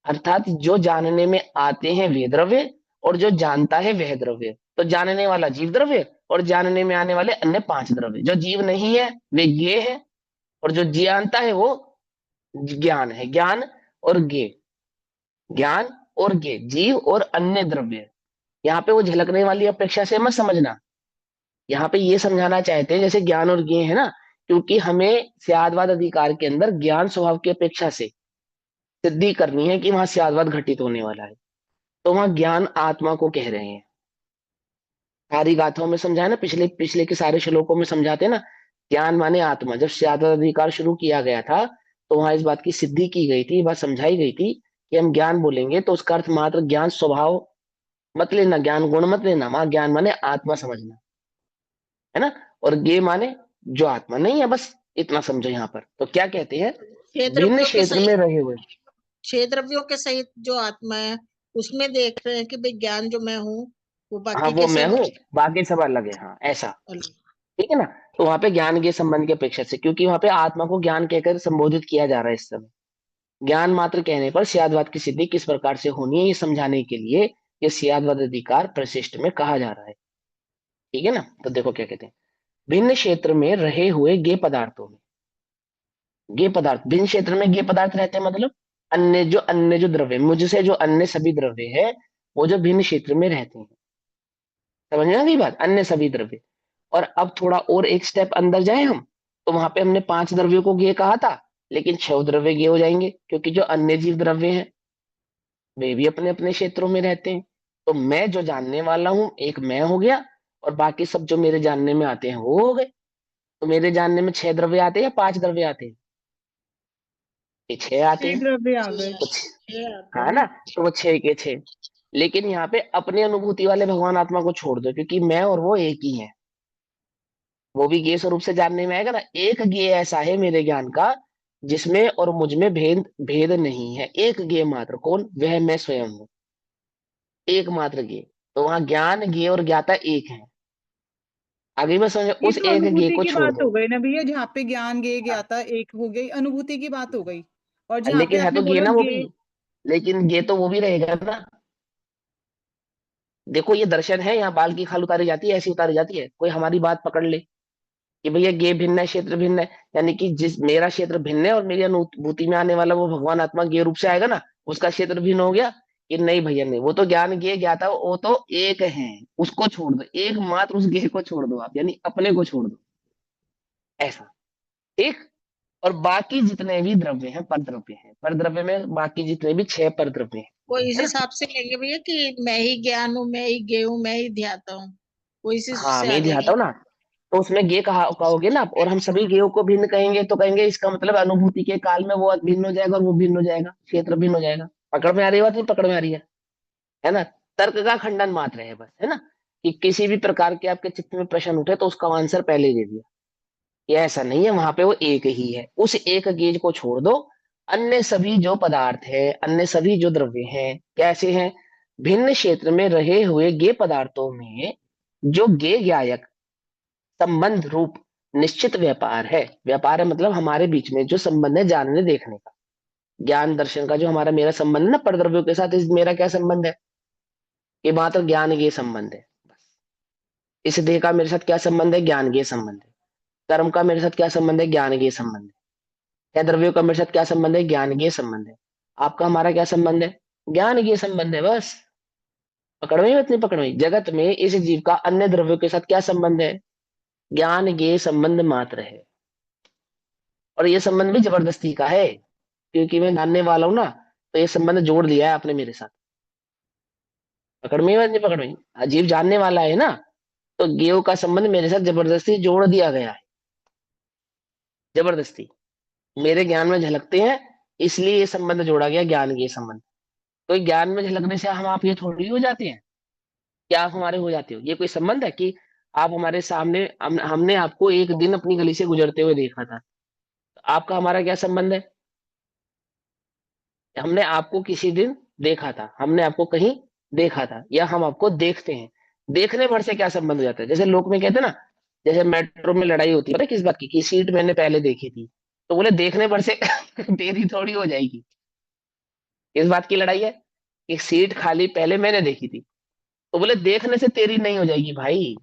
अर्थात जो जानने में आते हैं वे द्रव्य, और जो जानता है वह द्रव्य। तो जानने वाला जीव द्रव्य, और जानने में आने वाले अन्य पांच द्रव्य, जो जीव नहीं है वे ज्ञेय है, और जो जानता है वो ज्ञान है। ज्ञान और ज्ञेय, ज्ञान और ज्ञेय, जीव और अन्य द्रव्य। यहाँ पे वो झलकने वाली अपेक्षा से मत समझना, यहाँ पे ये समझाना चाहते हैं जैसे ज्ञान और ज्ञेय है ना, क्योंकि हमें स्यादवाद अधिकार के अंदर ज्ञान स्वभाव की अपेक्षा से सिद्धि करनी है कि वहां स्यादवाद घटित होने वाला है, तो वहां ज्ञान आत्मा को कह रहे हैं। सारी गाथाओं में समझाया ना, पिछले पिछले के सारे श्लोकों में समझाते हैं ना, ज्ञान माने आत्मा। जब स्यादवाद अधिकार शुरू किया गया था तो वहां इस बात की सिद्धि की गई थी, बात समझाई गई थी कि हम ज्ञान बोलेंगे तो उसका अर्थ मात्र ज्ञान स्वभाव मत लेना, ज्ञान गुण मत लेना, वहां ज्ञान माने आत्मा समझना है ना, और ज्ञेय माने जो आत्मा नहीं है, बस इतना समझो। यहाँ पर तो क्या कहते हैं, छह भिन्न द्रव्यों के क्षेत्र में सहित, रहे हुए। छह द्रव्यों के सहित जो आत्मा है उसमें देख रहे हैं कि भाई ज्ञान जो मैं हूँ वो हाँ बाकी वो के मैं सब हूँ, बाकी सब अलग है, हाँ ऐसा, अलग। ठीक है ना। तो वहां पे ज्ञान के संबंध की अपेक्षा से, क्योंकि वहां पे आत्मा को ज्ञान कहकर संबोधित किया जा रहा है इस समय, ज्ञान मात्र कहने पर स्यादवाद की सिद्धि किस प्रकार से होनी है ये समझाने के लिए ये स्यादवाद अधिकार प्रशिष्ट में कहा जा रहा है, ठीक है ना। तो देखो क्या कहते हैं, भिन्न क्षेत्र में रहे हुए गे पदार्थों में, गे पदार्थ भिन्न क्षेत्र में गे पदार्थ रहते हैं, मतलब अन्य जो द्रव्य, मुझसे जो अन्य सभी द्रव्य है वो जो भिन्न क्षेत्र में रहते हैं, समझ में आ गई बात, अन्य सभी द्रव्य। और अब थोड़ा और एक स्टेप अंदर जाए हम, तो वहां पे हमने पांच द्रव्यों को ज्ञेय कहा था, लेकिन छह द्रव्य ज्ञेय हो जाएंगे, क्योंकि जो अन्य जीव द्रव्य हैं वे भी अपने अपने क्षेत्रों में रहते हैं। तो मैं जो जानने वाला हूं एक मैं हो गया, और बाकी सब जो मेरे जानने में आते हैं वो हो गए। तो मेरे जानने में छह द्रव्य आते हैं या पांच द्रव्य आते हैं, ये छह आते छह हैं, द्रव्य आ गए। कुछ, छह आते हाँ हैं। ना, तो वो छह के छह। लेकिन यहाँ पे अपने अनुभूति वाले भगवान आत्मा को छोड़ दो, क्योंकि मैं और वो एक ही है, वो भी ज्ञेय स्वरूप से जानने में आएगा ना। एक ज्ञेय ऐसा है मेरे ज्ञान का जिसमें और मुझ में भेद भेद नहीं है, एक ज्ञेय मात्र, कौन, वह मैं स्वयं हूँ, एकमात्र ज्ञेय। तो वहां ज्ञान ज्ञेय और ज्ञाता एक है। आगे मैं समझ, ये उस तो एक ज्ञेय अनुभूति को की छोड़ बात हो दो। गई ना भैया, जहाँ पे ज्ञान गे हाँ, ज्ञाता एक हो गई, अनुभूति की बात हो गई। और जहाँ पे लेकिन है आपने तो ज्ञेय बोला ना वो भी, गे, लेकिन ज्ञेय तो वो भी रहेगा ना। देखो ये दर्शन है, यहाँ बाल की खाल उतारी जाती है, ऐसी उतारी जाती है, कोई हमारी बात पकड़ ले कि भैया ज्ञेय भिन्न है क्षेत्र भिन्न है, यानी कि जिस मेरा क्षेत्र भिन्न है और मेरी अनुभूति में आने वाला वो भगवान आत्मा ज्ञेय रूप से आएगा ना, उसका क्षेत्र भिन्न हो गया, कि नहीं भैया नहीं, वो तो ज्ञान ज्ञेय ज्ञाता वो तो एक है, उसको छोड़ दो, एकमात्र उस ज्ञेय को छोड़ दो आप, यानी अपने को छोड़ दो, ऐसा। ठीक। और बाकी जितने भी द्रव्य हैं पर द्रव्य हैं, पर द्रव्य में बाकी जितने भी 6 पर द्रव्य हैं, वो इस है ना। हिसाब से लेंगे भैया कि मैं ही ज्ञान हूँ, मैं ही ज्ञेय हूँ, मैं ही ध्याता हूँ, वो इसी हाँ से आ मैं जाएंगे। दिखाता हूँ ना, तो उसमें गे कहोगे ना आप, और हम सभी गेयों को भिन्न कहेंगे तो कहेंगे इसका मतलब अनुभूति के काल में वो भिन्न हो जाएगा और वो भिन्न हो जाएगा, क्षेत्र भिन्न हो जाएगा। पकड़ में आ रही है बात, नहीं पकड़ में आ रही है ना। तर्क का खंडन मात्र है बस, है ना, कि किसी भी प्रकार के आपके चित्त में प्रश्न उठे तो उसका आंसर पहले ही दे दिया। ये ऐसा नहीं है, वहां पे वो एक ही है, उस एक गेज को छोड़ दो। अन्य सभी जो पदार्थ है, अन्य सभी जो द्रव्य हैं कैसे हैं, भिन्न क्षेत्र में रहे हुए गे पदार्थों में जो गे ज्ञायक संबंध रूप निश्चित व्यापार है। व्यापार है मतलब हमारे बीच में जो संबंध है जानने देखने का, ज्ञान दर्शन का, जो हमारा मेरा संबंध है ना परद्रव्यों के साथ, इस मेरा क्या संबंध है, ये मात्र ज्ञान ये संबंध है बस। इस देह का मेरे साथ क्या संबंध है, ज्ञान ये संबंध है। कर्म का मेरे साथ क्या संबंध है, ज्ञान ये संबंध है। या द्रव्यों का मेरे साथ क्या संबंध है, ज्ञान ये संबंध है। आपका हमारा क्या संबंध है, ज्ञान ये संबंध है बस। पकड़ में इतनी पकड़ में, जगत में इस जीव का अन्य द्रव्यों के साथ क्या संबंध है, ज्ञान ये संबंध मात्र है। और ये संबंध भी जबरदस्ती का है, क्योंकि मैं जानने वाला हूं ना, तो ये संबंध जोड़ लिया है आपने मेरे साथ। पकड़ में नहीं पकड़ में, अजीब जानने वाला है ना, तो गेव का संबंध मेरे साथ जबरदस्ती जोड़ दिया गया है, जबरदस्ती मेरे ज्ञान में झलकते हैं, इसलिए ये संबंध जोड़ा गया, ज्ञान के संबंध। तो ज्ञान में झलकने से हम आप ये थोड़ी हो जाते हैं, क्या आप हमारे हो जाते हो, ये कोई संबंध है कि आप हमारे सामने, हमने आपको एक दिन अपनी गली से गुजरते हुए देखा था, तो आपका हमारा क्या संबंध है, हमने आपको किसी दिन देखा था, हमने आपको कहीं देखा था, या हम आपको देखते हैं, देखने भर से क्या संबंध हो जाता है। जैसे लोग में कहते हैं ना, जैसे मेट्रो में लड़ाई होती है, पता है किस बात की, कि सीट मैंने पहले देखी थी, तो बोले देखने भर से तेरी थोड़ी हो जाएगी। इस बात की लड़ाई है कि सीट खाली पहले मैंने देखी थी, तो बोले देखने से तेरी नहीं हो जाएगी भाई,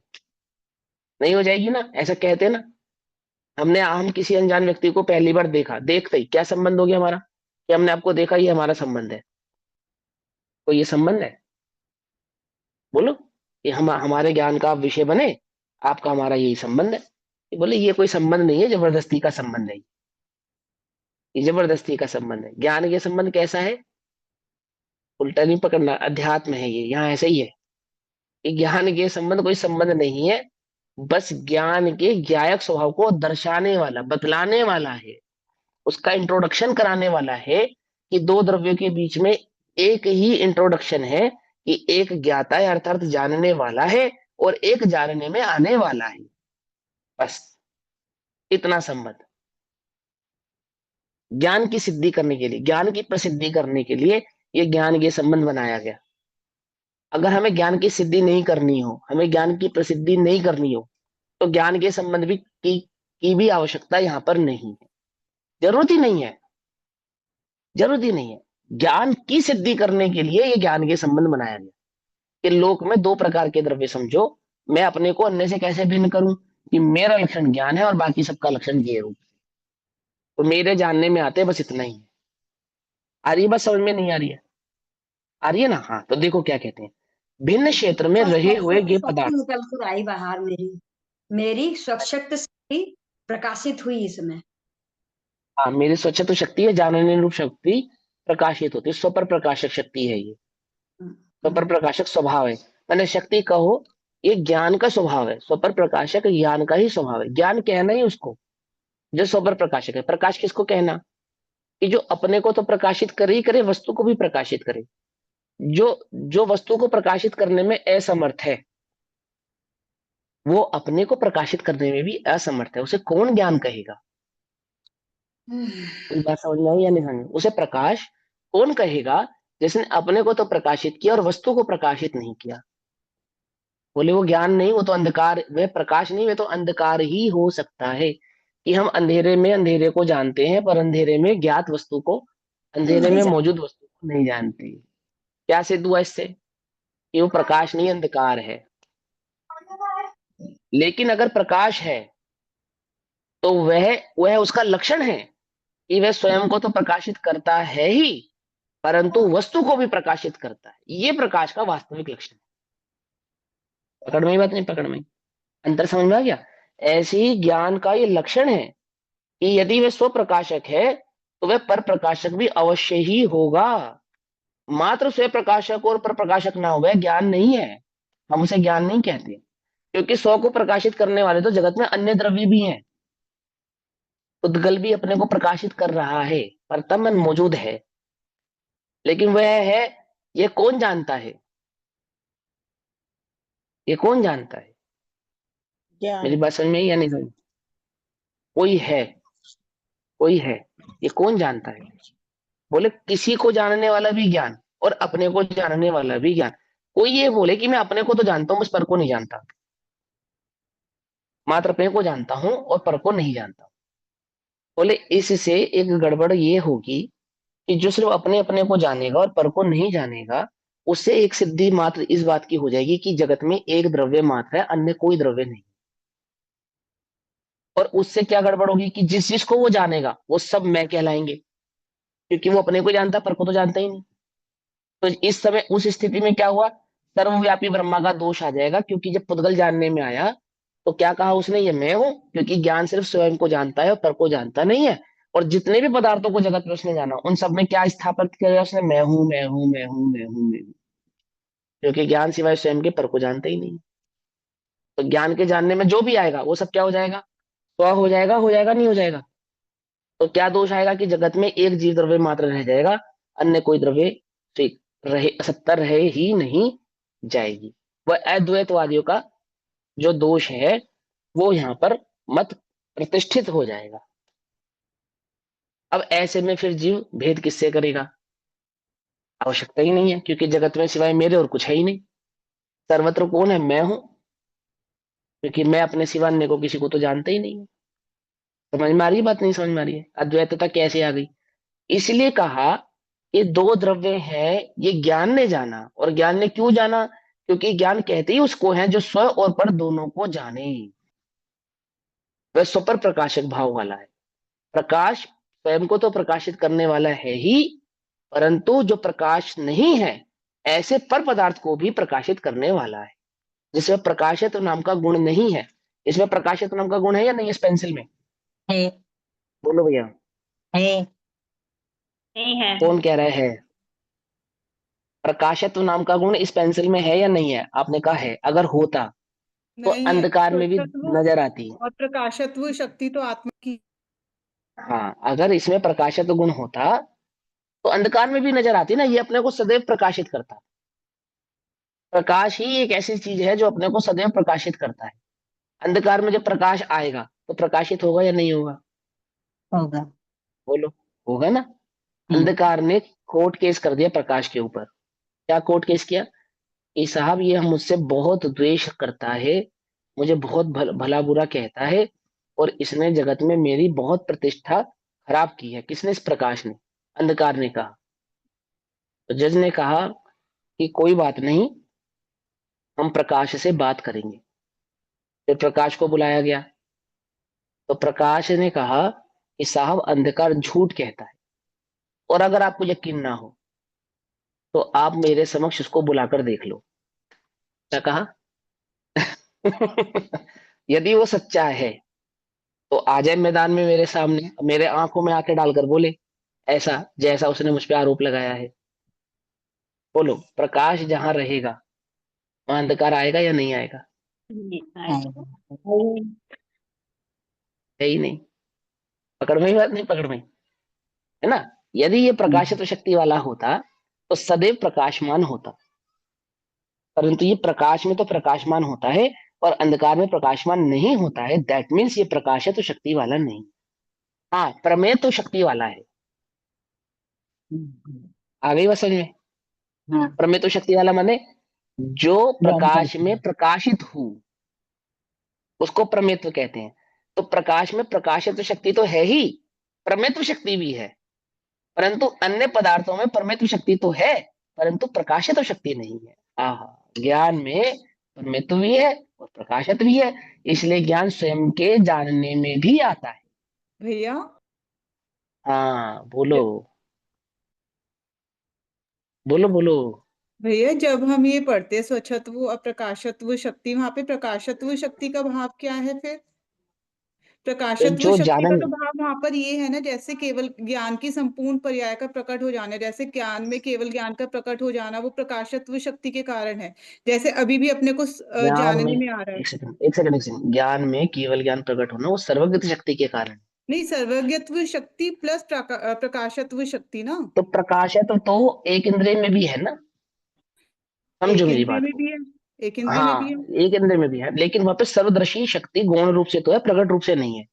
नहीं हो जाएगी ना, ऐसा कहते हैं ना। हम किसी अनजान व्यक्ति को पहली बार देखा, देखते ही क्या संबंध हो गया हमारा, कि हमने आपको देखा, ये हमारा संबंध है। तो ये संबंध है, बोलो, ये हम हमारे ज्ञान का आप विषय बने, आपका हमारा यही संबंध है। ये बोले ये कोई संबंध नहीं है, जबरदस्ती का संबंध है, ये जबरदस्ती का संबंध है। ज्ञान के संबंध कैसा है, उल्टा नहीं पकड़ना, अध्यात्म है ये, यहाँ ऐसा ही है कि ज्ञान के संबंध कोई संबंध नहीं है, बस ज्ञान के ज्ञायक स्वभाव को दर्शाने वाला, बतलाने वाला है, उसका इंट्रोडक्शन कराने वाला है, कि दो द्रव्यों के बीच में एक ही इंट्रोडक्शन है, कि एक ज्ञाता है अर्थात जानने वाला है, और एक जानने में आने वाला है, बस इतना संबंध। ज्ञान की सिद्धि करने के लिए, ज्ञान की प्रसिद्धि करने के लिए ये ज्ञान के संबंध बनाया गया। अगर हमें ज्ञान की सिद्धि नहीं करनी हो, हमें ज्ञान की प्रसिद्धि नहीं करनी हो, तो ज्ञान के संबंध भी की भी आवश्यकता यहाँ पर नहीं है, जरूरत ही नहीं है, जरूरत ही नहीं है। ज्ञान की सिद्धि करने के लिए ये ज्ञान के संबंध बनाया गया, कि लोक में दो प्रकार के द्रव्य समझो, मैं अपने को अन्य से कैसे भिन्न करूं, कि मेरा लक्षण ज्ञान है और बाकी सबका लक्षण ये रूप, तो मेरे जानने में आते हैं, बस इतना ही है। आ रही है बात समझ में, नहीं आ रही है, आ रही है ना। हाँ तो देखो क्या कहते हैं, भिन्न क्षेत्र में बस रहे हुए स्वच्छता ये शक्ति पदार्थ। निकल कर आई बाहर, मेरी मेरी स्वच्छता शक्ति प्रकाशित हुई इसमें। हाँ मेरी स्वच्छता शक्ति है, जानने रूप शक्ति प्रकाशित होती है, स्वपर प्रकाशक शक्ति है ये, स्वपर प्रकाशक स्वभाव है, मैंने शक्ति कहो, ये ज्ञान का स्वभाव है, स्वपर प्रकाशक ज्ञान का ही स्वभाव है, ज्ञान कहना ही उसको जो स्वपर प्रकाशक है। प्रकाश किसको कहना, कि जो अपने को तो प्रकाशित करे ही करे, वस्तु को भी प्रकाशित करे। जो जो वस्तु को प्रकाशित करने में असमर्थ है, वो अपने को प्रकाशित करने में भी असमर्थ है, उसे कौन ज्ञान कहेगा। कोई बात समझ में आई या नहीं समझ में? उसे प्रकाश कौन कहेगा जिसने अपने को तो प्रकाशित किया और वस्तु को प्रकाशित नहीं किया। बोले वो ज्ञान नहीं, वो तो अंधकार, वह प्रकाश नहीं, वह तो अंधकार ही हो सकता है, कि हम अंधेरे में अंधेरे को जानते हैं, पर अंधेरे में ज्ञात वस्तु को, अंधेरे नहीं में जा- मौजूद वस्तु को नहीं जानते। क्या सिद्ध हुआ इससे, कि वो प्रकाश नहीं अंधकार है। लेकिन अगर प्रकाश है तो वह उसका लक्षण है, कि वह स्वयं को तो प्रकाशित करता है ही, परंतु वस्तु को भी प्रकाशित करता है। ये प्रकाश का वास्तविक लक्षण है। पकड़ में ही बात नहीं, पकड़ में ही। अंतर समझ में आ गया? ऐसे ही ज्ञान का ये लक्षण है कि यदि वह स्वप्रकाशक है तो वह पर प्रकाशक भी अवश्य ही होगा। मात्र स्वयं प्रकाशक और पर प्रकाशक ना हो वह ज्ञान नहीं है, हम उसे ज्ञान नहीं कहते। क्योंकि स्व को प्रकाशित करने वाले तो जगत में अन्य द्रव्य भी हैं। उद्गल भी अपने को प्रकाशित कर रहा है, वर्तमान मौजूद है, लेकिन वह है, ये कौन जानता है? ये कौन जानता है? ज्ञान। मेरी बात समझ में आई या नहीं समझ? कोई है, कोई है, ये कौन जानता है? बोले किसी को जानने वाला भी ज्ञान और अपने को जानने वाला भी ज्ञान। कोई ये बोले कि मैं अपने को तो जानता हूं, बस पर को नहीं जानता, मात्र अपने को जानता हूं और पर को नहीं जानता। बोले इससे एक गड़बड़ ये होगी कि जो सिर्फ अपने अपने को जानेगा और पर को नहीं जानेगा, उससे एक सिद्धि मात्र इस बात की हो जाएगी कि जगत में एक द्रव्य मात्र है, अन्य कोई द्रव्य नहीं। और उससे क्या गड़बड़ होगी कि जिस जिसको वो जानेगा वो सब मैं कहलाएंगे, क्योंकि वो अपने को जानता पर को तो जानता ही नहीं। तो इस समय उस स्थिति में क्या हुआ, सर्वव्यापी ब्रह्मा का दोष आ जाएगा। क्योंकि जब पुद्गल जानने में आया तो क्या कहा उसने, ये मैं हूं, क्योंकि ज्ञान सिर्फ स्वयं को जानता है और पर को जानता नहीं है। और जितने भी पदार्थों को जगत में उसने जाना उन सब में क्या स्थापित किया उसने, मैं हूं मैं हूं मैं हूं मैं हूं मैं हूं। क्योंकि ज्ञान सिवाय स्वयं के पर को जानता ही नहीं। तो ज्ञान के जानने में जो भी आएगा वो सब क्या हो जाएगा, स्व हो जाएगा नहीं हो जाएगा। तो क्या दोष आएगा कि जगत में एक जीव द्रव्य मात्र रह जाएगा, अन्य कोई द्रव्य ठीक रहे, सत्ता रहे ही नहीं जाएगी। वह अद्वैतवादियों का जो दोष है वो यहाँ पर मत प्रतिष्ठित हो जाएगा। अब ऐसे में फिर जीव भेद किससे करेगा? आवश्यकता ही नहीं है, क्योंकि जगत में सिवाय मेरे और कुछ है ही नहीं। सर्वत्र कौन है, मैं हूं, क्योंकि मैं अपने सिवा अन्य को किसी को तो जानता ही नहीं हूं। समझ में आ रही है बात, नहीं समझ में आ रही है? अद्वैतता कैसे आ गई? इसलिए कहा ये दो द्रव्य हैं, ये ज्ञान ने जाना। और ज्ञान ने क्यों जाना? क्योंकि ज्ञान कहते ही उसको है जो स्व और पर दोनों को जाने। वह स्वपर प्रकाशक भाव वाला है। प्रकाश स्वयं को तो प्रकाशित करने वाला है ही, परंतु जो प्रकाश नहीं है ऐसे पर पदार्थ को भी प्रकाशित करने वाला है, जिसमें प्रकाशित नाम का गुण नहीं है। इसमें प्रकाशित नाम का गुण है या नहीं इस पेंसिल में? है बोलो भैया, है नहीं है। कौन कह रहा है? प्रकाशत्व नाम का गुण इस पेंसिल में है या नहीं है? आपने कहा है। अगर होता तो नहीं है। अंधकार में भी प्रकाशत्व नजर आती। और प्रकाशत्व शक्ति तो आत्मा की। हाँ, अगर इसमें प्रकाशत्व गुण होता तो अंधकार में भी नजर आती ना, ये अपने को सदैव प्रकाशित करता। प्रकाश ही एक ऐसी चीज है जो अपने को सदैव प्रकाशित करता है। अंधकार में जब प्रकाश आएगा तो प्रकाशित होगा या नहीं होगा? होगा। बोलो, होगा ना। हम्म। अंधकार ने कोर्ट केस कर दिया प्रकाश के ऊपर। क्या कोर्ट केस किया कि साहब ये मुझसे बहुत द्वेष करता है, मुझे बहुत भला बुरा कहता है, और इसने जगत में मेरी बहुत प्रतिष्ठा खराब की है। किसने? इस प्रकाश ने। अंधकार ने कहा। तो जज ने कहा कि कोई बात नहीं, हम प्रकाश से बात करेंगे। फिर प्रकाश को बुलाया गया तो प्रकाश ने कहा कि साहब अंधकार झूठ कहता है, और अगर आपको यकीन ना हो तो आप मेरे समक्ष उसको बुलाकर देख लो। क्या कहा? यदि वो सच्चा है तो आ जाए मैदान में मेरे सामने, मेरे आंखों में आंखें डालकर बोले ऐसा जैसा उसने मुझ पे आरोप लगाया है। बोलो, प्रकाश जहां रहेगा वहां अंधकार आएगा या नहीं आएगा? नहीं आएगा। आएगा। है ही नहीं। पकड़ में ही बात नहीं, पकड़ में ही। है ना? यदि ये प्रकाशित शक्ति वाला होता तो सदैव प्रकाशमान होता, परंतु ये प्रकाश में तो प्रकाशमान होता है और अंधकार में प्रकाशमान नहीं होता है। दैट मीन्स ये प्रकाशित तो शक्ति वाला नहीं। हाँ, प्रमेय तो शक्ति वाला है। आ गई बात समझ में? हाँ, प्रमेय तो शक्ति वाला माने जो जानता प्रकाश में प्रकाशित हो उसको प्रमेयत्व कहते हैं। तो प्रकाश में प्रकाशित शक्ति तो है ही, प्रमेयत्व शक्ति भी है, परंतु अन्य पदार्थों में प्रमेयत्व शक्ति तो है परंतु प्रकाशित शक्ति नहीं है। आहा, ज्ञान में प्रमेयत्व भी है और प्रकाशित भी है, इसलिए ज्ञान स्वयं के जानने में भी आता है। भैया हाँ बोलो। बोलो बोलो। भैया जब हम ये पढ़ते हैं स्वच्छत्व अप्रकाशत्व शक्ति, वहां पे प्रकाशत्व शक्ति का भाव क्या है फिर? तो प्रकाशत्व जो शक्ति का जानन तो भाव वहां पर ये है ना, जैसे केवल ज्ञान की संपूर्ण पर्याय का प्रकट हो जाना, जैसे ज्ञान में केवल ज्ञान का प्रकट हो जाना वो प्रकाशत्व शक्ति के कारण है। जैसे अभी भी अपने को ज्ञान में, जानने में आ रहा है। एक सेकंड एक सेकंड एक सेकंड, ज्ञान में केवल ज्ञान प्रकट होना वो सर्वज्ञ शक्ति के कारण। नहीं, सर्वज्ञत्व शक्ति प्लस प्रकाशत्व शक्ति ना। तो प्रकाशत्व तो एक इंद्रिय में भी है ना, समझो एक मेरी इंद्रिय बात में को। भी है, एक इंद्रिय में भी है। हाँ, एक इंद्रिय में भी है, लेकिन वहां पे सर्वदर्शी शक्ति गौण रूप से तो है, प्रकट रूप से नहीं है।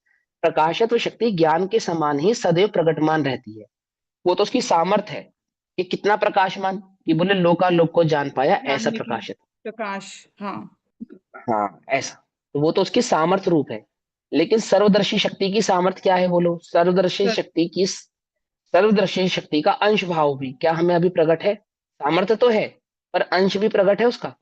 प्रकाशत्व शक्ति ज्ञान के समान ही सदैव प्रकटमान रहती है। वो तो उसकी सामर्थ है कि कितना प्रकाशमान, कि बोले लोकालोक को जान पाया ऐसा जानने की, प्रकाशित। प्रकाश, हाँ। हाँ ऐसा, तो वो तो उसकी सामर्थ्य रूप है। लेकिन सर्वदर्शी शक्ति की सामर्थ्य क्या है बोलो? सर्वदर्शी शक्ति का अंश भाव भी क्या हमें अभी प्रकट है? सामर्थ्य तो है, पर अंश भी प्रकट है उसका?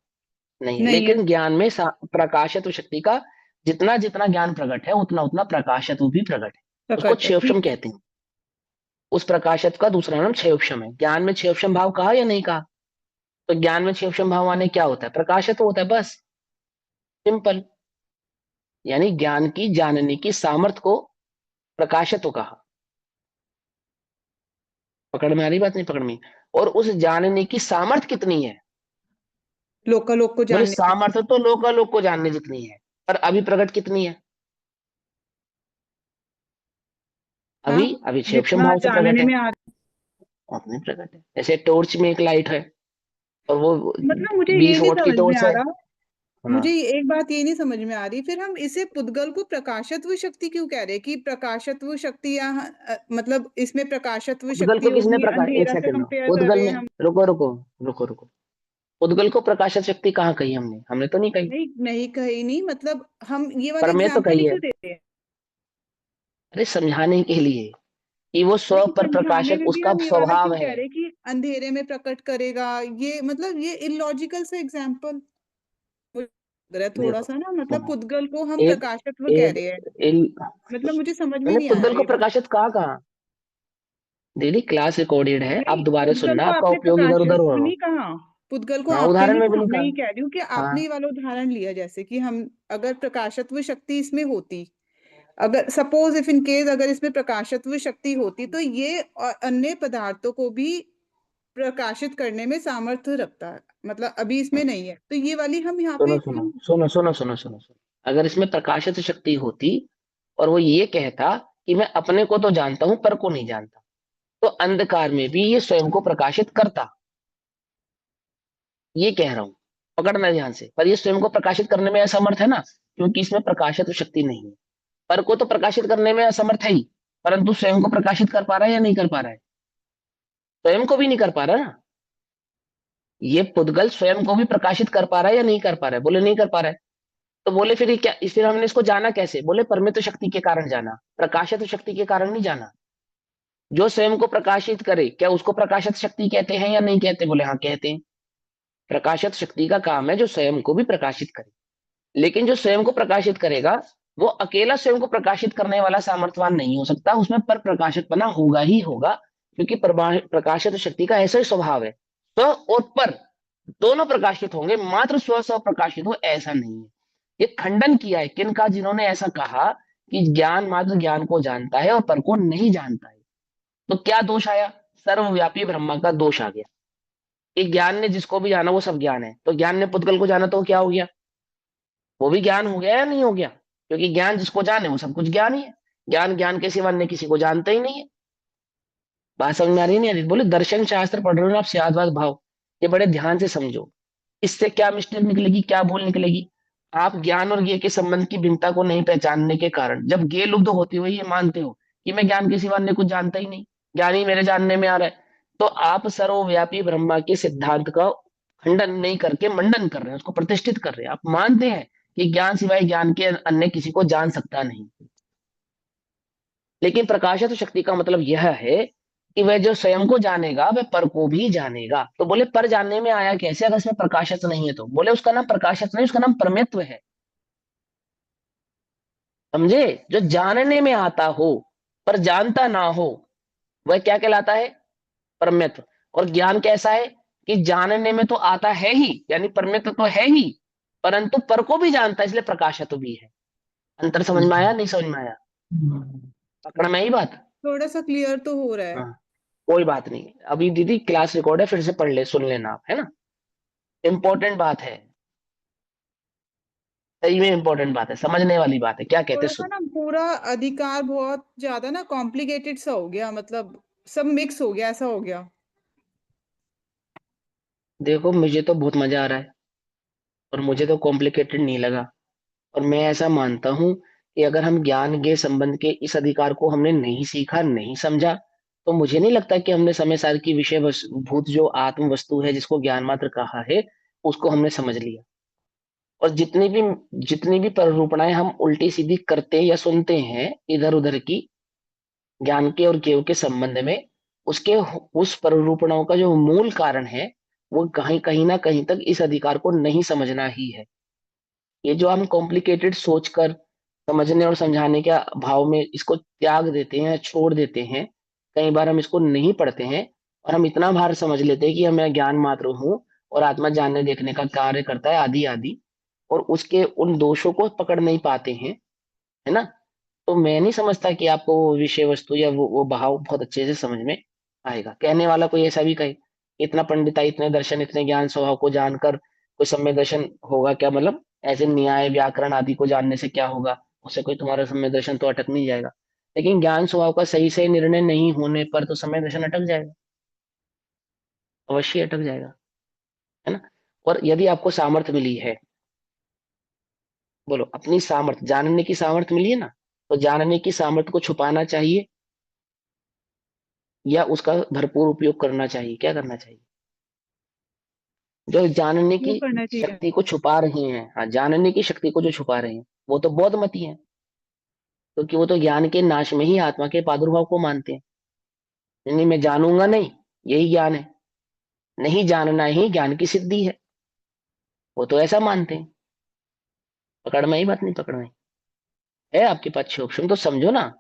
नहीं है। नहीं है, लेकिन ज्ञान में प्रकाशत्व शक्ति का जितना जितना ज्ञान प्रकट है उतना उतना प्रकाशत्व भी प्रकट है। उसको प्रकट है, क्षयोक्षम ठीक है। कहते हैं। उस प्रकाशत्व का दूसरा नाम क्षयोक्षम है। ज्ञान में क्षयोक्षम भाव कहा या नहीं कहा? तो ज्ञान में क्षयोक्षम भाव आने क्या होता है? प्रकाशत्व होता है, बस, सिंपल। यानी ज्ञान की जानने की सामर्थ्य को प्रकाशत्व कहा। पकड़ में आ रही बात, नहीं पकड़ में? और उस जानने की सामर्थ्य कितनी है? लोकालोक को बोले जानने की। सामर्थ्य तो लोकालोक को जानने जितनी है, पर अभी प्रकट कितनी है? हाँ, अभी अभी क्षेपक्षम जितना भाव से प्रकट जानने है, में आ और नहीं प्रकट है। जैसे टॉर्च में एक लाइट है, और वो मतलब मुझे ये 20 नहीं वोट की समझ में टॉर्च आ है। रहा, हाँ, मुझे एक बात ये नहीं समझ में आ रही, फिर हम इसे पुद्गल को प्रकाशत्व शक्ति क्यों कह रहे हैं कि प्रकाशत्व शक्ति या मतलब इसमें प्रकाशत्व उद्गल शक्ति को किसने होगी, प्रकाश, एक अंधेरा से सेकंड, कंपेयर कर उद्गल रहे में, हैं हम। रुको रुको रुको रुको, उद्गल को प्रकाशक शक्ति कहाँ कही हमने? हमने तो नहीं कही। नहीं नहीं, कहीं नहीं, मतलब हम ये वाले पर मैं तो एग्जाम्पल कही ही है, क्यों देते हैं? अरे समझाने के लिए कि वो स्व नहीं, पर समझाने प्रकाशक में भी उसका हम ये वाला स्वभाव क्यों है। कह रहे हैं कि अंधेरे में प्रकट करेगा? ये मतलब ये इलॉजिकल से एग्जाम्पल लग रहा है थोड़ा देखो सा ना, मतलब सुनो, पुद्गल को हम एक प्रकाशत्व कह एक रहे हैं। इन मतलब मुझे समझ में मैंने नहीं आया पुद्गल को ये बात। प्रकाशित कहा कहा? दीदी क्लास रिकॉर्डेड है, आप नहीं, दोबारा पुद्गल सुनना, को आपका आपने उपयोग इधर उधर प्रकाशित हो रहा हो। नहीं कहा, पुद्गल को हाँ, आपने उदाहरण नहीं में भी कहा, नहीं मैं कहा। ये कह रही हूँ कि आपने हाँ, ये वाला उदाहरण लिया, जैसे कि हम अगर प्रकाशत्व शक्ति इसमें होती, अगर सपोज इफ इन केस अगर इसमें प्रकाशत्व शक्ति होती तो ये और अन्य पदार्थों को भी प्रकाशित करने में सामर्थ्य रखता है, मतलब अभी इसमें नहीं है, तो ये वाली हम यहाँ सुनो पे सुनो क्यों? सुनो सुनो सुनो सुनो सुनो, अगर इसमें प्रकाशित शक्ति होती और वो ये कहता कि मैं अपने को तो जानता हूं पर को नहीं जानता, तो अंधकार में भी ये स्वयं को प्रकाशित करता, ये कह रहा हूं। पकड़ना ध्यान से, पर ये स्वयं को प्रकाशित करने में असमर्थ है ना, क्योंकि इसमें प्रकाशित शक्ति नहीं है। पर को तो प्रकाशित करने में असमर्थ है ही, परंतु स्वयं को प्रकाशित कर पा रहा है या नहीं कर पा रहा है? स्वयं को भी नहीं कर पा रहा ना। ये पुद्गल स्वयं को भी प्रकाशित कर पा रहा है या नहीं कर पा रहा है? बोले नहीं कर पा रहा है। तो बोले फिर ये क्या, फिर हमने इसको जाना कैसे? बोले परमित शक्ति के कारण जाना, प्रकाशित शक्ति के कारण नहीं जाना। जो स्वयं को प्रकाशित करे क्या उसको प्रकाशित शक्ति कहते हैं या नहीं कहते? बोले हाँ कहते हैं। प्रकाशित शक्ति का काम है जो स्वयं को भी प्रकाशित करे, लेकिन जो स्वयं को प्रकाशित करेगा वो अकेला स्वयं को प्रकाशित करने वाला सामर्थ्यवान नहीं हो सकता, उसमें पर प्रकाशितपना होगा ही होगा, क्योंकि प्रकाशित शक्ति का ऐसा ही स्वभाव है, स्व और पर दोनों प्रकाशित होंगे, मात्र स्व स्व प्रकाशित हो ऐसा नहीं है। ये खंडन किया है किनका? जिन्होंने ऐसा कहा कि ज्ञान मात्र ज्ञान को जानता है और पर को नहीं जानता है। तो क्या दोष आया? सर्वव्यापी ब्रह्मा का दोष आ गया कि ज्ञान ने जिसको भी जाना वो सब ज्ञान है, तो ज्ञान ने पुद्गल को जाना तो क्या हो गया? वो भी ज्ञान हो गया या नहीं हो गया? क्योंकि ज्ञान जिसको जाने वो सब कुछ ज्ञान ही है। ज्ञान ज्ञान के सिवा अन्य किसी को जानता ही नहीं है। बात समझ में आ रही नहीं आ रही? बोले दर्शन शास्त्र पढ़ रहे हो ना आप, सिद्धांतवाद भाव, ये बड़े ध्यान से समझो। इससे क्या मिस्टेक निकलेगी, क्या भूल निकलेगी? आप ज्ञान और ज्ञ के संबंध की भिन्नता को नहीं पहचानने के कारण जब ज्ञ लुप्त होती हुई ये मानते हो कि मैं ज्ञान के सिवा अन्य कुछ जानता ही नहीं, ज्ञान ही मेरे जानने में आ रहा है, तो आप सर्वव्यापी ब्रह्मा के सिद्धांत का खंडन नहीं करके मंडन कर रहे हैं, उसको प्रतिष्ठित कर रहे हैं। आप मानते हैं कि ज्ञान सिवाय ज्ञान के अन्य किसी को जान सकता नहीं, लेकिन प्रकाशित शक्ति का मतलब यह है कि वह जो स्वयं को जानेगा वह पर को भी जानेगा। तो बोले पर जानने में आया कैसे अगर इसमें प्रकाशित नहीं है? तो बोले उसका नाम प्रकाशित नहीं, उसका नाम परमेत्व है। समझे? जो जानने में आता हो पर जानता ना हो वह क्या कहलाता है? परमेत्व। और ज्ञान कैसा है? कि जानने में तो आता है ही, यानी पर में तो है ही, परंतु पर को भी जानता है, इसलिए प्रकाशत भी है। अंतर समझ में आया, नहीं समझ में आया? पकड़ में आई बात? थोड़ा सा क्लियर तो हो रहा है। हाँ, कोई बात नहीं। अभी दीदी क्लास रिकॉर्ड है, फिर से पढ़ ले, सुन लेना आप, है ना? इंपॉर्टेंट बात है, सही में इंपॉर्टेंट बात है, समझने वाली बात है। क्या कहते थोड़ा हैं, सा सुन। ना पूरा अधिकार बहुत ज्यादा ना कॉम्प्लिकेटेड सा हो गया, मतलब सब मिक्स हो गया, ऐसा हो गया। देखो, मुझे तो बहुत मजा आ रहा है और मुझे तो कॉम्प्लिकेटेड नहीं लगा। और मैं ऐसा मानता हूं कि अगर हम ज्ञान के संबंध के इस अधिकार को हमने नहीं सीखा, नहीं समझा, तो मुझे नहीं लगता कि हमने समय सार की विषय भूत जो आत्म वस्तु है, जिसको ज्ञान मात्र कहा है, उसको हमने समझ लिया। और जितनी भी प्ररूपणाएं हम उल्टी सीधी करते या सुनते हैं इधर उधर की, ज्ञान के और ज्ञेय के संबंध में, उसके उस प्ररूपणाओं का जो मूल कारण है, वो कहीं कहीं ना कहीं तक इस अधिकार को नहीं समझना ही है। ये जो हम कॉम्प्लिकेटेड सोचकर समझने और समझाने के भाव में इसको त्याग देते हैं, छोड़ देते हैं, कई बार हम इसको नहीं पढ़ते हैं और हम इतना भार समझ लेते हैं कि मैं ज्ञान मात्र हूँ और आत्मा जानने देखने का कार्य करता है, आदि आदि, और उसके उन दोषों को पकड़ नहीं पाते हैं, है ना? तो मैं नहीं समझता कि आपको वो विषय वस्तु या वो भाव बहुत अच्छे से समझ में आएगा। कहने वाला कोई ऐसा भी कहे, इतना पंडिताई, इतने दर्शन, इतने ज्ञान स्वभाव को जानकर कोई सम्य दर्शन होगा क्या? मतलब ऐसे न्याय व्याकरण आदि को जानने से क्या होगा? उससे कोई तुम्हारा सम्य दर्शन तो अटक नहीं जाएगा। लेकिन ज्ञान स्वभाव का सही से निर्णय नहीं होने पर तो सम्य दर्शन अटक जाएगा, अवश्य अटक जाएगा, है ना? और यदि आपको सामर्थ्य मिली है, बोलो, अपनी सामर्थ्य, जानने की सामर्थ्य मिली है ना, तो जानने की सामर्थ्य को छुपाना चाहिए या उसका भरपूर उपयोग करना चाहिए? क्या करना चाहिए? जो जानने वो की करना चाहिए। शक्ति को छुपा रहे हैं, हाँ, जानने की शक्ति को जो छुपा रहे हैं, वो तो बौद्धमती है, क्योंकि वो तो ज्ञान के नाश में ही आत्मा के प्रादुर्भाव को मानते हैं। यानी मैं जानूंगा नहीं, यही ज्ञान है, नहीं जानना ही ज्ञान की सिद्धि है, वो तो ऐसा मानते हैं। पकड़ में ही बात, नहीं पकड़ में है? आपके पास 6 ऑप्शन, तो समझो ना,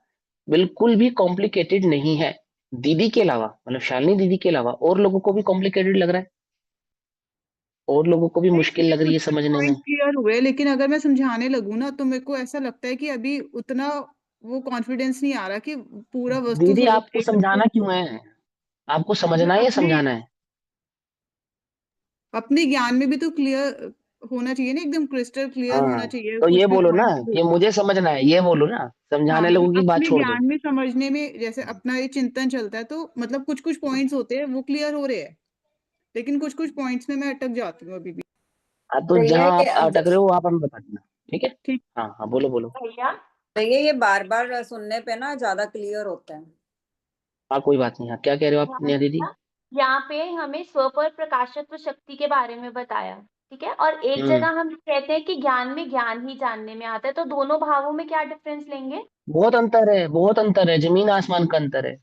बिल्कुल भी कॉम्प्लिकेटेड नहीं है। दीदी के अलावा, मतलब शालिनी दीदी के अलावा और लोगों को भी कॉम्प्लिकेटेड लग रहा है, और लोगों को भी नहीं, मुश्किल मुझे लग रही कुछ है कुछ समझने में। पॉइंट क्लियर हुए, लेकिन अगर मैं समझाने लगूँ ना तो मेरे को ऐसा लगता है कि अभी उतना वो कॉन्फिडेंस नहीं आ रहा कि पूरा वस्तु दीदी, स्वरूप आपको देख करके समझाना क्यों है? आपको मतलब समझना है या अपने समझाना है? अपने ज्ञान में भी तो क्लियर होना चाहिए ना, एकदम क्रिस्टल क्लियर होना हाँ, चाहिए तो ये कुछ भी बोलो ना पॉइंट। कि मुझे समझना है, ये बोलो ना, हाँ, समझाने मतलब लोगों की बात अपने छोड़ दो। ज्ञान में समझने में जैसे अपना ये चिंतन चलता है तो मतलब कुछ कुछ पॉइंट्स होते हैं वो क्लियर हो रहे हैं, लेकिन कुछ कुछ पॉइंट्स में मैं अटक जाती हूँ अभी भी। हाँ, तो भैया जहाँ ये आप अटक रहे हो आप हमें बता देना, ठीक है? ठीक। हाँ हाँ, बोलो बोलो। भैया भैया ये बार बार सुनने पे ना ज्यादा क्लियर होता है। हाँ, कोई बात नहीं। हाँ, क्या कह रहे हो आप, ध्यान नेहा दीदी? देना, यहाँ पे हमें स्व पर प्रकाशत्व शक्ति के बारे में बताया, ठीक है। और एक हम्म, जगह हम कहते हैं कि ज्ञान में ज्ञान ही जानने में आता है, तो दोनों भावों में क्या डिफरेंस लेंगे? बहुत अंतर है, बहुत अंतर है, जमीन आसमान का अंतर है।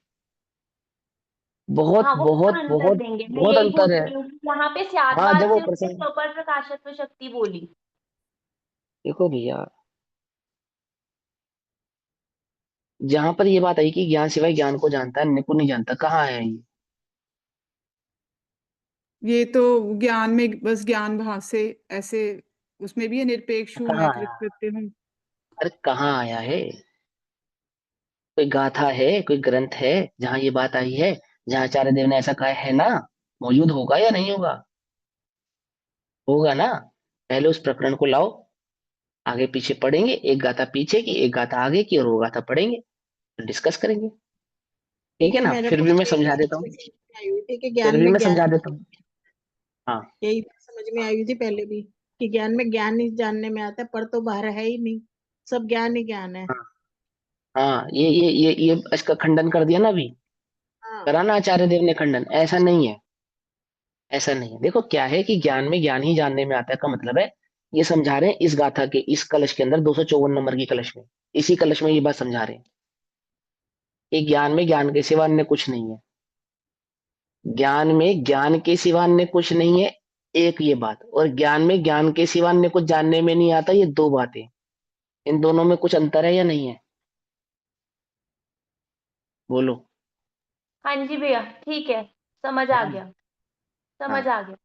बहुत हाँ, वो क्या बहुत अंतर बहुत देंगे, मैं बहुत यही अंतर पूछ है। रही हूँ कि यहाँ पे हाँ, जब स्यादवाद वो से उसने प्रसंग, स्व पर प्रकाशत्व शक्ति बोली। देखो भैया, जहां पर ये बात आई कि ज्ञान सिवाय ज्ञान को जानता है, अन्य को नहीं जानता, कहाँ है ये? ये तो ज्ञान में बस ज्ञान भाव से ऐसे, उसमें भी है निरपेक्ष हूँ मैं, कहाँ आया? कृतकृत्य हूँ। अरे कहाँ आया है? कोई गाथा है, कोई ग्रंथ है जहां ये बात आई है, जहां आचार्य देव ने ऐसा कहा है ना? मौजूद होगा या नहीं होगा? होगा ना? पहले उस प्रकरण को लाओ, आगे पीछे पढ़ेंगे, एक गाथा पीछे की, एक गाथा आगे की, और वो गाथा पढ़ेंगे, डिस्कस करेंगे, ठीक है दीदी ना? मेरे फिर को भी मैं तो यही समझा बात देता हूँ, समझ में आई हुई थी कि फिर ज्ञान भी में मैं ज्ञान, समझा देता हूँ। हाँ यही बात समझ में आई हुई थी पहले भी कि ज्ञान में ज्ञान ही जानने में आता है, पर तो बाहर है ही नहीं, सब ज्ञान ही ज्ञान है। हाँ हाँ, ये इसका खंडन कर दिया ना अभी, हाँ। करा ना आचार्य देव ने खंडन? ऐसा नहीं है, ऐसा नहीं है। देखो क्या है कि ज्ञान में ज्ञान ही जानने में आता है का मतलब है, ये समझा रहे हैं इस गाथा के इस कलश के अंदर, 254 नंबर की कलश में, इसी कलश में ये बात समझा रहे हैं कि ज्ञान में ज्ञान के सिवा अन्य कुछ नहीं है। ज्ञान में ज्ञान के सिवा अन्य कुछ नहीं है, एक ये बात, और ज्ञान में ज्ञान के सिवा अन्य कुछ जानने में नहीं आता, ये दो बातें। इन दोनों में कुछ अंतर है या नहीं है? बोलो। हाँ जी भैया, ठीक है, समझ आ हाँ, गया, समझ आ गया।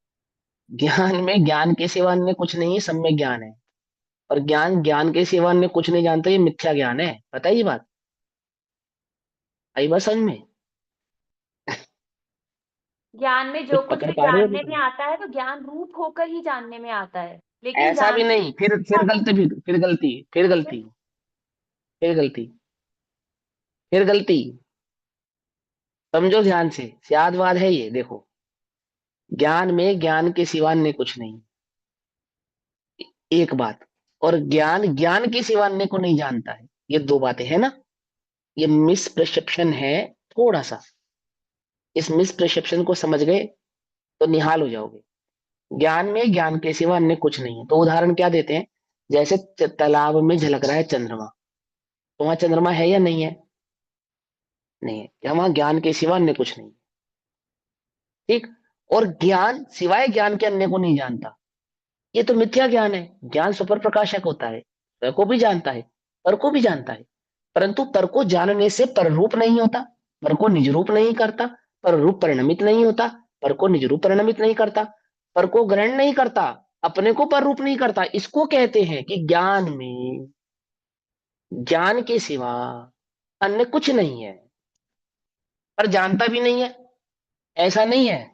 ज्ञान में ज्ञान के सिवा अन्य कुछ नहीं है, सब में ज्ञान है। और ज्ञान ज्ञान के सिवा अन्य कुछ नहीं जानता, ये मिथ्या ज्ञान है। पता है ये बात? आई बात समझ में? ज्ञान में जो कुछ कुछ पकड़ भी पा रहे हो जानने अभी में तुम? आता है तो ज्ञान रूप होकर ही जानने में आता है, लेकिन ऐसा भी जान नहीं, फिर गलती, फिर गलती, फिर गलती, फिर गलती, फिर गलती। समझो ध्यान से, सियादवाद है ये। देखो, ज्ञान में ज्ञान के सिवा अन्य कुछ नहीं, एक बात। और ज्ञान ज्ञान के सिवा अन्य को नहीं जानता है, ये दो बातें है ना। ये मिसप्रसेप्शन है थोड़ा सा। इस मिसप्रसेप्शन को समझ गए तो निहाल हो जाओगे। ज्ञान में ज्ञान के सिवा अन्य कुछ नहीं है। तो उदाहरण क्या देते हैं? जैसे तालाब में झलक रहा है चंद्रमा, तो वहां चंद्रमा है या नहीं है? नहीं है। क्या वहां ज्ञान के सिवा अन्य कुछ नहीं? ठीक। और ज्ञान सिवाय ज्ञान के अन्य को नहीं जानता, ये तो मिथ्या ज्ञान है। ज्ञान सुपर प्रकाशक होता है, स्वयं को भी जानता है, पर को भी जानता है। परंतु पर को जानने से पर रूप नहीं होता, पर को निज रूप नहीं करता, पर रूप परिणमित नहीं होता, पर को निज रूप परिणमित नहीं करता, पर को ग्रहण नहीं करता, अपने को पर रूप नहीं करता। इसको कहते हैं कि ज्ञान में ज्ञान के सिवा अन्य कुछ नहीं है, पर जानता भी नहीं है। ऐसा नहीं है,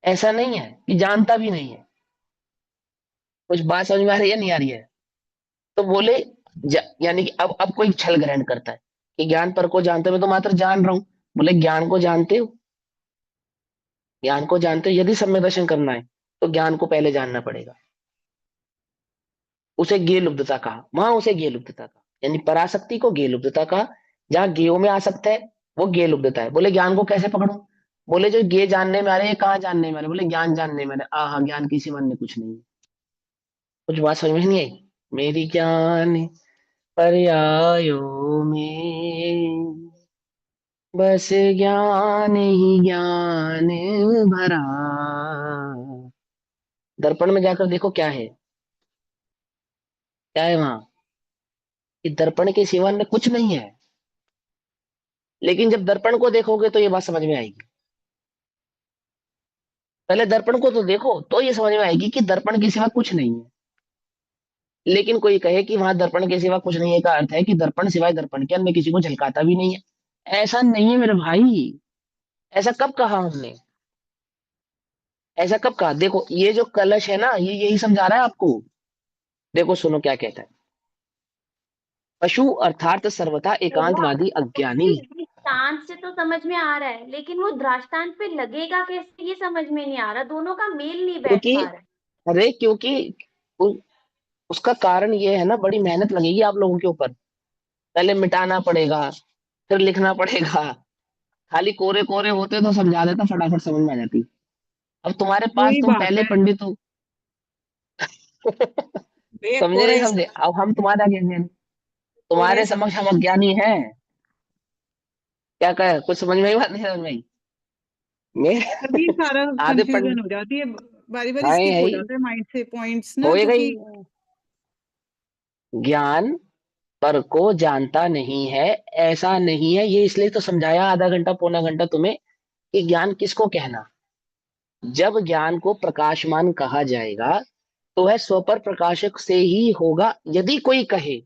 ऐसा नहीं है कि जानता भी नहीं है। कुछ बात समझ में आ रही है नहीं आ रही है? तो बोले यानी कि अब कोई छल ग्रहण करता है कि ज्ञान पर को जानते हो, मैं तो मात्र जान रहा हूं। बोले ज्ञान को जानते हो? ज्ञान को जानते हो? यदि सम्यक दर्शन करना है तो ज्ञान को पहले जानना पड़ेगा। उसे ज्ञेय लुब्धता कहा, वहां उसे ज्ञेय लुब्धता कहा, यानी पराशक्ति को ज्ञेय लुब्धता कहा। जहां ज्ञेयों में आ सकता है वो ज्ञेय लुब्धता है। बोले ज्ञान को कैसे पकड़ूं? बोले जो ज्ञेय जानने में आ रहे हैं, कहाँ जानने में आ रहे हैं? बोले ज्ञान जानने में आ रहे हैं। हाँ, ज्ञान किसी मन में कुछ नहीं है। कुछ बात समझ में नहीं आई? मेरी ज्ञान पर्यायों में बस ज्ञान ही ज्ञान भरा। दर्पण में जाकर देखो क्या है, क्या है वहां? कि दर्पण के सिवा अन्य कुछ नहीं है। लेकिन जब दर्पण को देखोगे तो ये बात समझ में आएगी। पहले दर्पण को तो देखो तो ये समझ में आएगी कि दर्पण के सिवा कुछ नहीं है। लेकिन कोई कहे कि वहां दर्पण के सिवा कुछ नहीं है, का अर्थ है कि दर्पण सिवाय दर्पण के अन्य किसी को झलकाता भी नहीं है। ऐसा नहीं है मेरे भाई। ऐसा कब कहा हमने? ऐसा कब कहा? देखो ये जो कलश है ना, ये यही समझा रहा है आपको। देखो सुनो क्या कहता है। पशु अर्थात सर्वथा एकांतवादी अज्ञानी। दृष्टांत से तो समझ में आ रहा है, लेकिन वो दृष्टांत पे लगेगा कैसे ये समझ में नहीं आ रहा, दोनों का मेल नहीं बैठ क्योंकि पा रहा है। अरे क्योंकि उ, उसका कारण ये है ना, बड़ी मेहनत लगेगी आप लोगों के ऊपर। पहले मिटाना पड़ेगा, फिर लिखना पड़ेगा। खाली कोरे कोरे होते तो समझा देता, फटाफट समझ में आ जाती। अब तुम्हारे पास वही तुम बात पहले है। पंडित हो। भैया समझे कोरा नहीं इस समझे? अब हम तुम्हारे आगे हैं, कोरा तुम्हारे इस समक्ष हम अज्ञानी हैं। क्या कहे? कुछ समझ में आई? बात नहीं समझ में आई? मैं तभी सारा आधे कंफ्यूजन पंडित। हो जाती है, बारी बारी हाँ स्किप है हो ही, जाता है माइंड से पॉइंट्स ना, होएगा ही। क्योंकि ज्ञान पर को जानता नहीं है, ऐसा नहीं है। ये इसलिए तो समझाया आधा घंटा पौना घंटा तुम्हें कि ज्ञान किसको कहना। जब ज्ञान को प्रकाशमान कहा जाएगा तो वह स्वपर प्रकाशक से ही होगा। यदि कोई कहे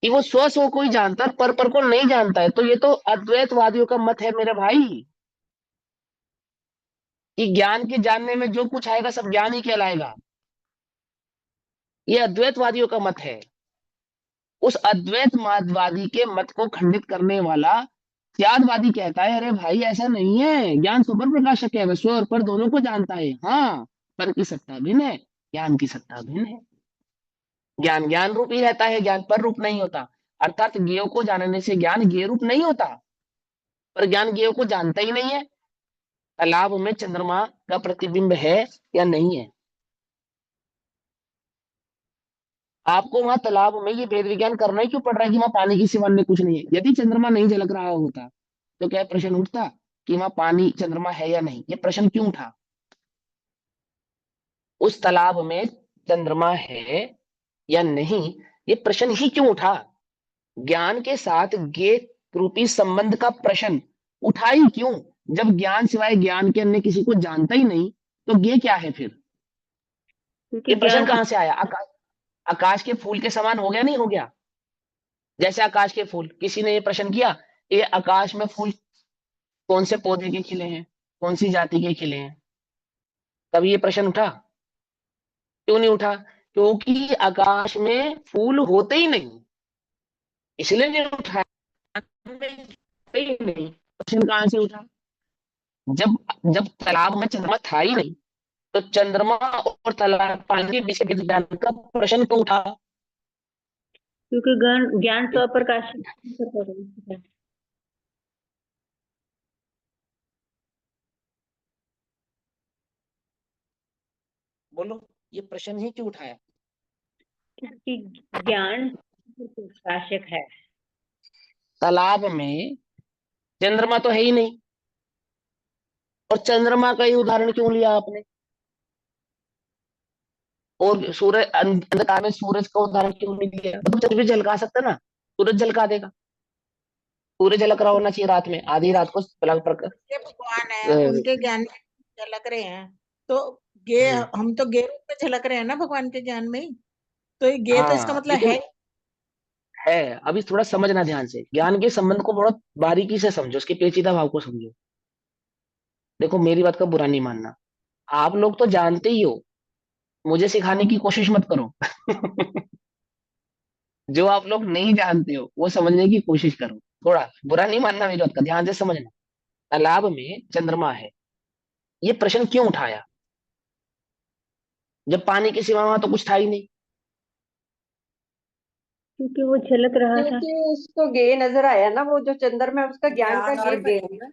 कि वो स्व को ही जानता है, पर को नहीं जानता है, तो ये तो अद्वैतवादियों का मत है मेरे भाई। कि ज्ञान के जानने में जो कुछ आएगा सब ज्ञान ही कहलाएगा। ये अद्वैतवादियों का मत है। उस अद्वैतवादी के मत को खंडित करने वाला त्यागवादी कहता है, अरे भाई ऐसा नहीं है, ज्ञान सुपर प्रकाशक है, वह स्व और पर दोनों को जानता है। हाँ, पर की सत्ता भिन्न है, ज्ञान की सत्ता भिन्न है। ज्ञान ज्ञान रूप ही रहता है, ज्ञान पर रूप नहीं होता। अर्थात ज्ञेय को जानने से ज्ञान ज्ञेय रूप नहीं होता, पर ज्ञान ज्ञेय को जानता ही नहीं है। तालाब में चंद्रमा का प्रतिबिंब है या नहीं है? आपको वहां तालाब में ये भेद विज्ञान करना ही क्यों पड़ रहा है कि वहां पानी की सिवा अन्य कुछ नहीं है? यदि चंद्रमा नहीं झलक रहा होता तो क्या प्रश्न उठता कि वहां पानी चंद्रमा है या नहीं? ये प्रश्न क्यों उठा? उस तालाब में चंद्रमा है या नहीं, ये प्रश्न ही क्यों उठा? ज्ञान के साथ ज्ञेय रूपी संबंध का प्रश्न उठा ही क्यों? जब ज्ञान सिवाय ज्ञान के अन्य किसी को जानता ही नहीं, तो ज्ञेय क्या है फिर? क्योंकि ये प्रश्न ज्ञान कहाँ से आया? आकाश के फूल के समान हो गया, नहीं हो गया? जैसे आकाश के फूल, किसी ने ये प्रश्न किया, ये आकाश में फूल कौन से पौधे के खिले हैं, कौन सी जाति के खिले हैं? कभी ये प्रश्न उठा? क्यों नहीं उठा? क्योंकि आकाश में फूल होते ही नहीं, इसलिए नहीं उठा। होते ही नहीं, प्रश्न कहाँ से उठा? जब जब तालाब में चंद्रमा था ही नहीं, तो चंद्रमा और तालाब, पानी के बीच के विज्ञान का प्रश्न क्यों उठा? क्योंकि ज्ञान ज्ञान स्वप्रकाशित है। बोलो, ये प्रश्न ही क्यों उठाया? क्योंकि ज्ञान प्रकाशक है। तालाब में चंद्रमा तो है ही नहीं, और चंद्रमा का ही उदाहरण क्यों लिया आपने? और सूरज, अंधकार में सूरज का उदाहरण क्यों नहीं लिया? तो चंद्र भी झलका सकता ना, सूरज झलका देगा। सूरज झलक रहा होना चाहिए रात में, आधी रात को ये भगवान है, उनके ज्ञान में झलक रहे हैं, तो गे हम तो गे रूप में झलक रहे हैं ना भगवान के ज्ञान में ही। तो ये गे तो इसका हाँ, मतलब लेकिन है। अभी थोड़ा समझना ध्यान से, ज्ञान के संबंध को बहुत बारीकी से समझो, उसके पेचीदा भाव को समझो। देखो, मेरी बात का बुरा नहीं मानना, आप लोग तो जानते ही हो, मुझे सिखाने की कोशिश मत करो। जो आप लोग नहीं जानते हो वो समझने की कोशिश करो। थोड़ा बुरा नहीं मानना, मेरी बात का ध्यान से समझना। तालाब में चंद्रमा है, ये प्रश्न क्यों उठाया? जब पानी के सिवा वहां तो कुछ था ही नहीं। क्योंकि वो झलक रहा था। क्योंकि उसको गे नजर आया ना, वो जो चंद्रमा है उसका ज्ञान का ज्ञान और गे ज्ञेय। है।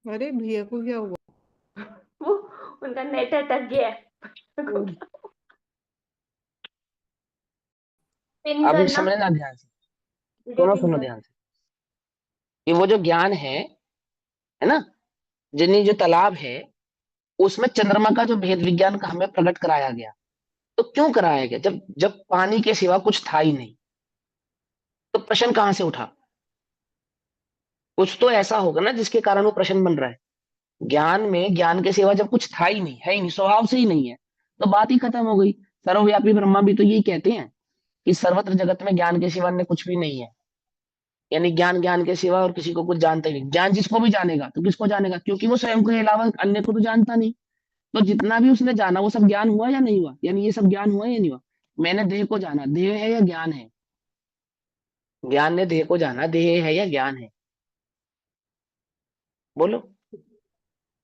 अरे भैया को क्या हुआ? वो उनका नेट अटक गया है। पिन अभी करना, समझना ध्यान से, वीडियो सुनो पिन सुनो कर। ध्यान से, कि वो जो ज्ञान है ना, जिन्हीं जो तालाब है, उसमें चंद्रमा का जो भेद विज्ञान का हमें प्रकट कराया गया। तो क्यों कराया गया? जब जब पानी के सिवा कुछ था ही नहीं, तो प्रश्न कहां से उठा? कुछ तो ऐसा होगा ना जिसके कारण वो प्रश्न बन रहा है। ज्ञान में ज्ञान के सिवा जब कुछ था ही नहीं, है ही नहीं, स्वभाव से ही नहीं है, तो बात ही खत्म हो गई। सर्वव्यापी ब्रह्मा भी तो यही कहते हैं कि सर्वत्र जगत में ज्ञान के सिवा अन्य कुछ भी नहीं है। यानी ज्ञान ज्ञान के सिवा और किसी को कुछ जानता ही नहीं। ज्ञान जिसको भी जानेगा, तो किसको जानेगा? क्योंकि वो स्वयं के अलावा अन्य को तो जानता नहीं। तो जितना भी उसने जाना वो सब ज्ञान हुआ या नहीं हुआ? यानी ये सब ज्ञान हुआ या नहीं हुआ? मैंने देह को जाना, देह है या ज्ञान है? ज्ञान ने देह को जाना, देह है या ज्ञान है? बोलो।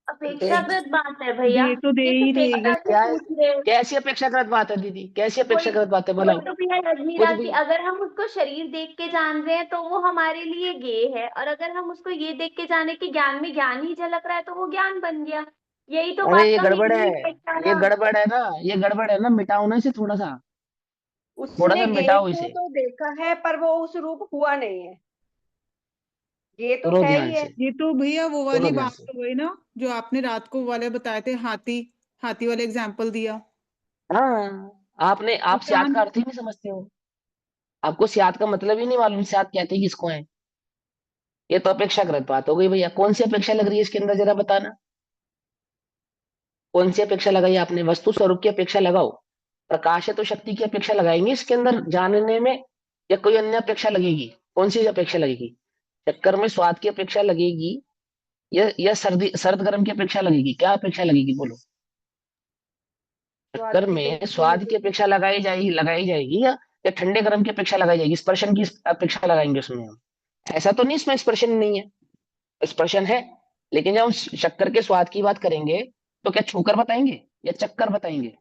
अपेक्षाकृत बात है भैया, ये तो दे ये ही तो रहेगी। पेपर से क्या है? पूछ रहे हो। कैसी अपेक्षाकृत बात है दीदी? कैसी वही अपेक्षाकृत बात है? वही बोलो। तो भैया कुछ रजनीरा की, भी। अगर हम उसको शरीर देख के जान रहे हैं तो वो हमारे लिए गे है, और अगर हम उसको ये देख के जाने कि ज्ञान में ज्ञान ही झलक रहा है तो वो ज्ञान बन गया। यही तो अरे बात ये का गड़बड़ मेन है, इफेक्ट है ये ना। गड़बड़ है ना, ये गड़बड़ है ना, मिटाओ ना इसे थोड़ा सा, थोड़ा सा उसने गे मिटाओ को इसे। तो देखा है पर वो उस रूप हुआ नहीं है। ये तो सुनो है ध्यान ही है। से, ये तो भैया वो सुनो वाली ध्यान बात से। हो गई ना, जो आपने रात को वाले बताए थे, हाथी, हाथी वाले एग्जाम्पल दिया। हाँ, तो आप स्यात ज्ञान, का अर्थ ही नहीं समझते हो। आपको स्यात का मतलब ही नहीं मालूम, स्यात कहते हैं किसको है? ये तो अपेक्षाकृत बात हो गई भैया। कौन सी अपेक्षा लग रही है इसके अंदर, जरा बताना। कौन सी अपेक्षा लगाई आपने? वस्तु स्वरूप की अपेक्षा लगाओ। प्रकाश है तो शक्ति की अपेक्षा लगाएंगे इसके अंदर जानने में, या कोई अन्य अपेक्षा लगेगी? कौन सी अपेक्षा लगेगी? चक्कर में स्वाद की अपेक्षा लगेगी, या सर्दी सर्द गर्म की अपेक्षा लगेगी? क्या अपेक्षा लगेगी बोलो? स्वाद चक्कर की तो में लगनी स्वाद की लगेगी। अपेक्षा लगाई जाएगी, या ठंडे गर्म की अपेक्षा लगाई जाएगी? स्पर्शन की अपेक्षा लगाएंगे उसमें हम। ऐसा तो नहीं इसमें स्पर्शन नहीं है, स्पर्शन है। लेकिन जब हम शक्कर के स्वाद की बात करेंगे, तो क्या छूकर बताएंगे या चक्कर बताएंगे?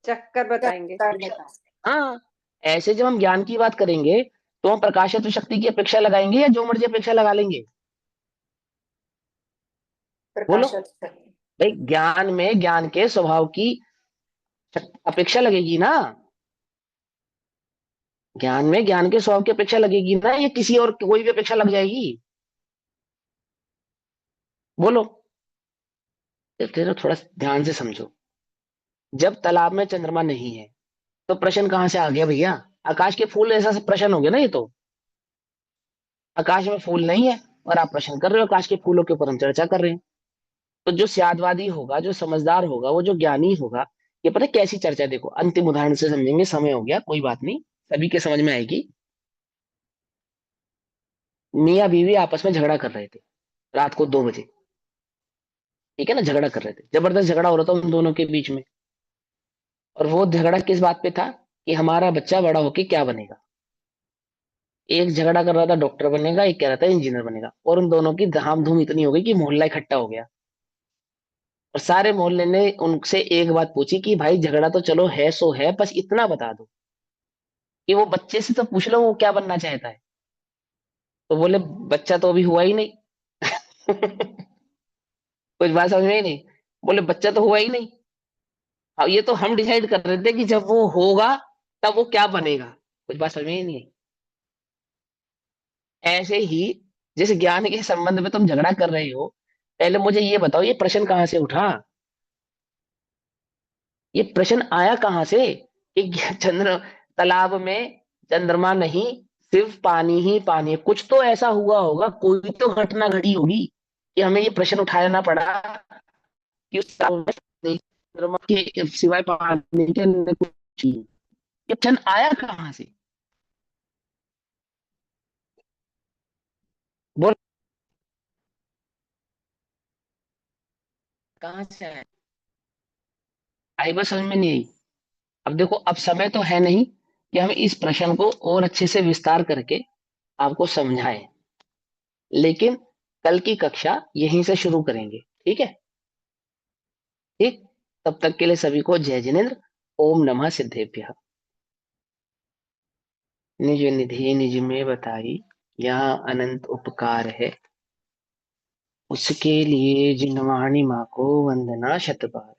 चक्कर बताएंगे। हाँ। ऐसे जब हम ज्ञान की बात करेंगे, तो हम प्रकाशित शक्ति की अपेक्षा लगाएंगे या जो मर्जी अपेक्षा लगा लेंगे? बोलो भाई, ज्ञान में ज्ञान के स्वभाव की अपेक्षा लगेगी ना? ज्ञान में ज्ञान के स्वभाव की अपेक्षा लगेगी ना, या किसी और कोई भी अपेक्षा लग जाएगी? बोलो। तेरे थोड़ा ध्यान से समझो। जब तालाब में चंद्रमा नहीं है, तो प्रश्न कहां से आ गया भैया? आकाश के फूल ऐसा प्रश्न हो गया ना ये तो। आकाश में फूल नहीं है और आप प्रश्न कर रहे हो, आकाश के फूलों के ऊपर हम चर्चा कर रहे हैं। तो जो स्यादवादी होगा, जो समझदार होगा, वो जो ज्ञानी होगा, ये पता है कैसी चर्चा है, देखो अंतिम उदाहरण से समझेंगे, समय हो गया कोई बात नहीं, सभी के समझ में आएगी। मियाँ बीवी आपस में झगड़ा कर रहे थे रात को 2 बजे, ठीक है ना, झगड़ा कर रहे थे, जबरदस्त झगड़ा हो रहा था उन दोनों के बीच में। और वो झगड़ा किस बात पे था कि हमारा बच्चा बड़ा होके क्या बनेगा। एक झगड़ा कर रहा था डॉक्टर बनेगा, एक कह रहा था इंजीनियर बनेगा, और उन दोनों की धाम धूम इतनी हो गई कि मोहल्ला इकट्ठा हो गया। और सारे मोहल्ले ने उनसे एक बात पूछी कि भाई झगड़ा तो चलो है सो है, बस इतना बता दो कि वो बच्चे से तो पूछ लो वो क्या बनना चाहता है। तो बोले बच्चा तो अभी हुआ ही नहीं। कुछ बात समझ में ही नहीं। बोले बच्चा तो हुआ ही नहीं। अब ये तो हम डिसाइड कर रहे थे कि जब वो होगा तब वो क्या बनेगा। कुछ बात समझ में ही नहीं आई। ऐसे ही जिस ज्ञान के संबंध में तुम झगड़ा कर रहे हो, पहले मुझे ये बताओ ये प्रश्न कहाँ से उठा, ये प्रश्न आया कहाँ से कि चंद्र तालाब में चंद्रमा नहीं, सिर्फ पानी ही पानी है। कुछ तो ऐसा हुआ होगा, कोई तो घटना घटी होगी कि हमें ये प्रश्न उठाना पड़ा कि उस तालाब में नहीं, चंद्रमा के सिवाय पानी के अंदर कुछ नहीं। ये प्रश्न आया कहाँ से, बोल कहाँ से आया। आई बात समझ में नहीं आई। अब देखो अब समय तो है नहीं कि हम इस प्रश्न को और अच्छे से विस्तार करके आपको समझाएं, लेकिन कल की कक्षा यहीं से शुरू करेंगे, ठीक है। ठीक, तब तक के लिए सभी को जय जिनेन्द्र। ओम नमः सिद्धेभ्यः। निज निधि निज में बताई, यहाँ अनंत उपकार है, उसके लिए जिनवाणी माँ को वंदना शत बार।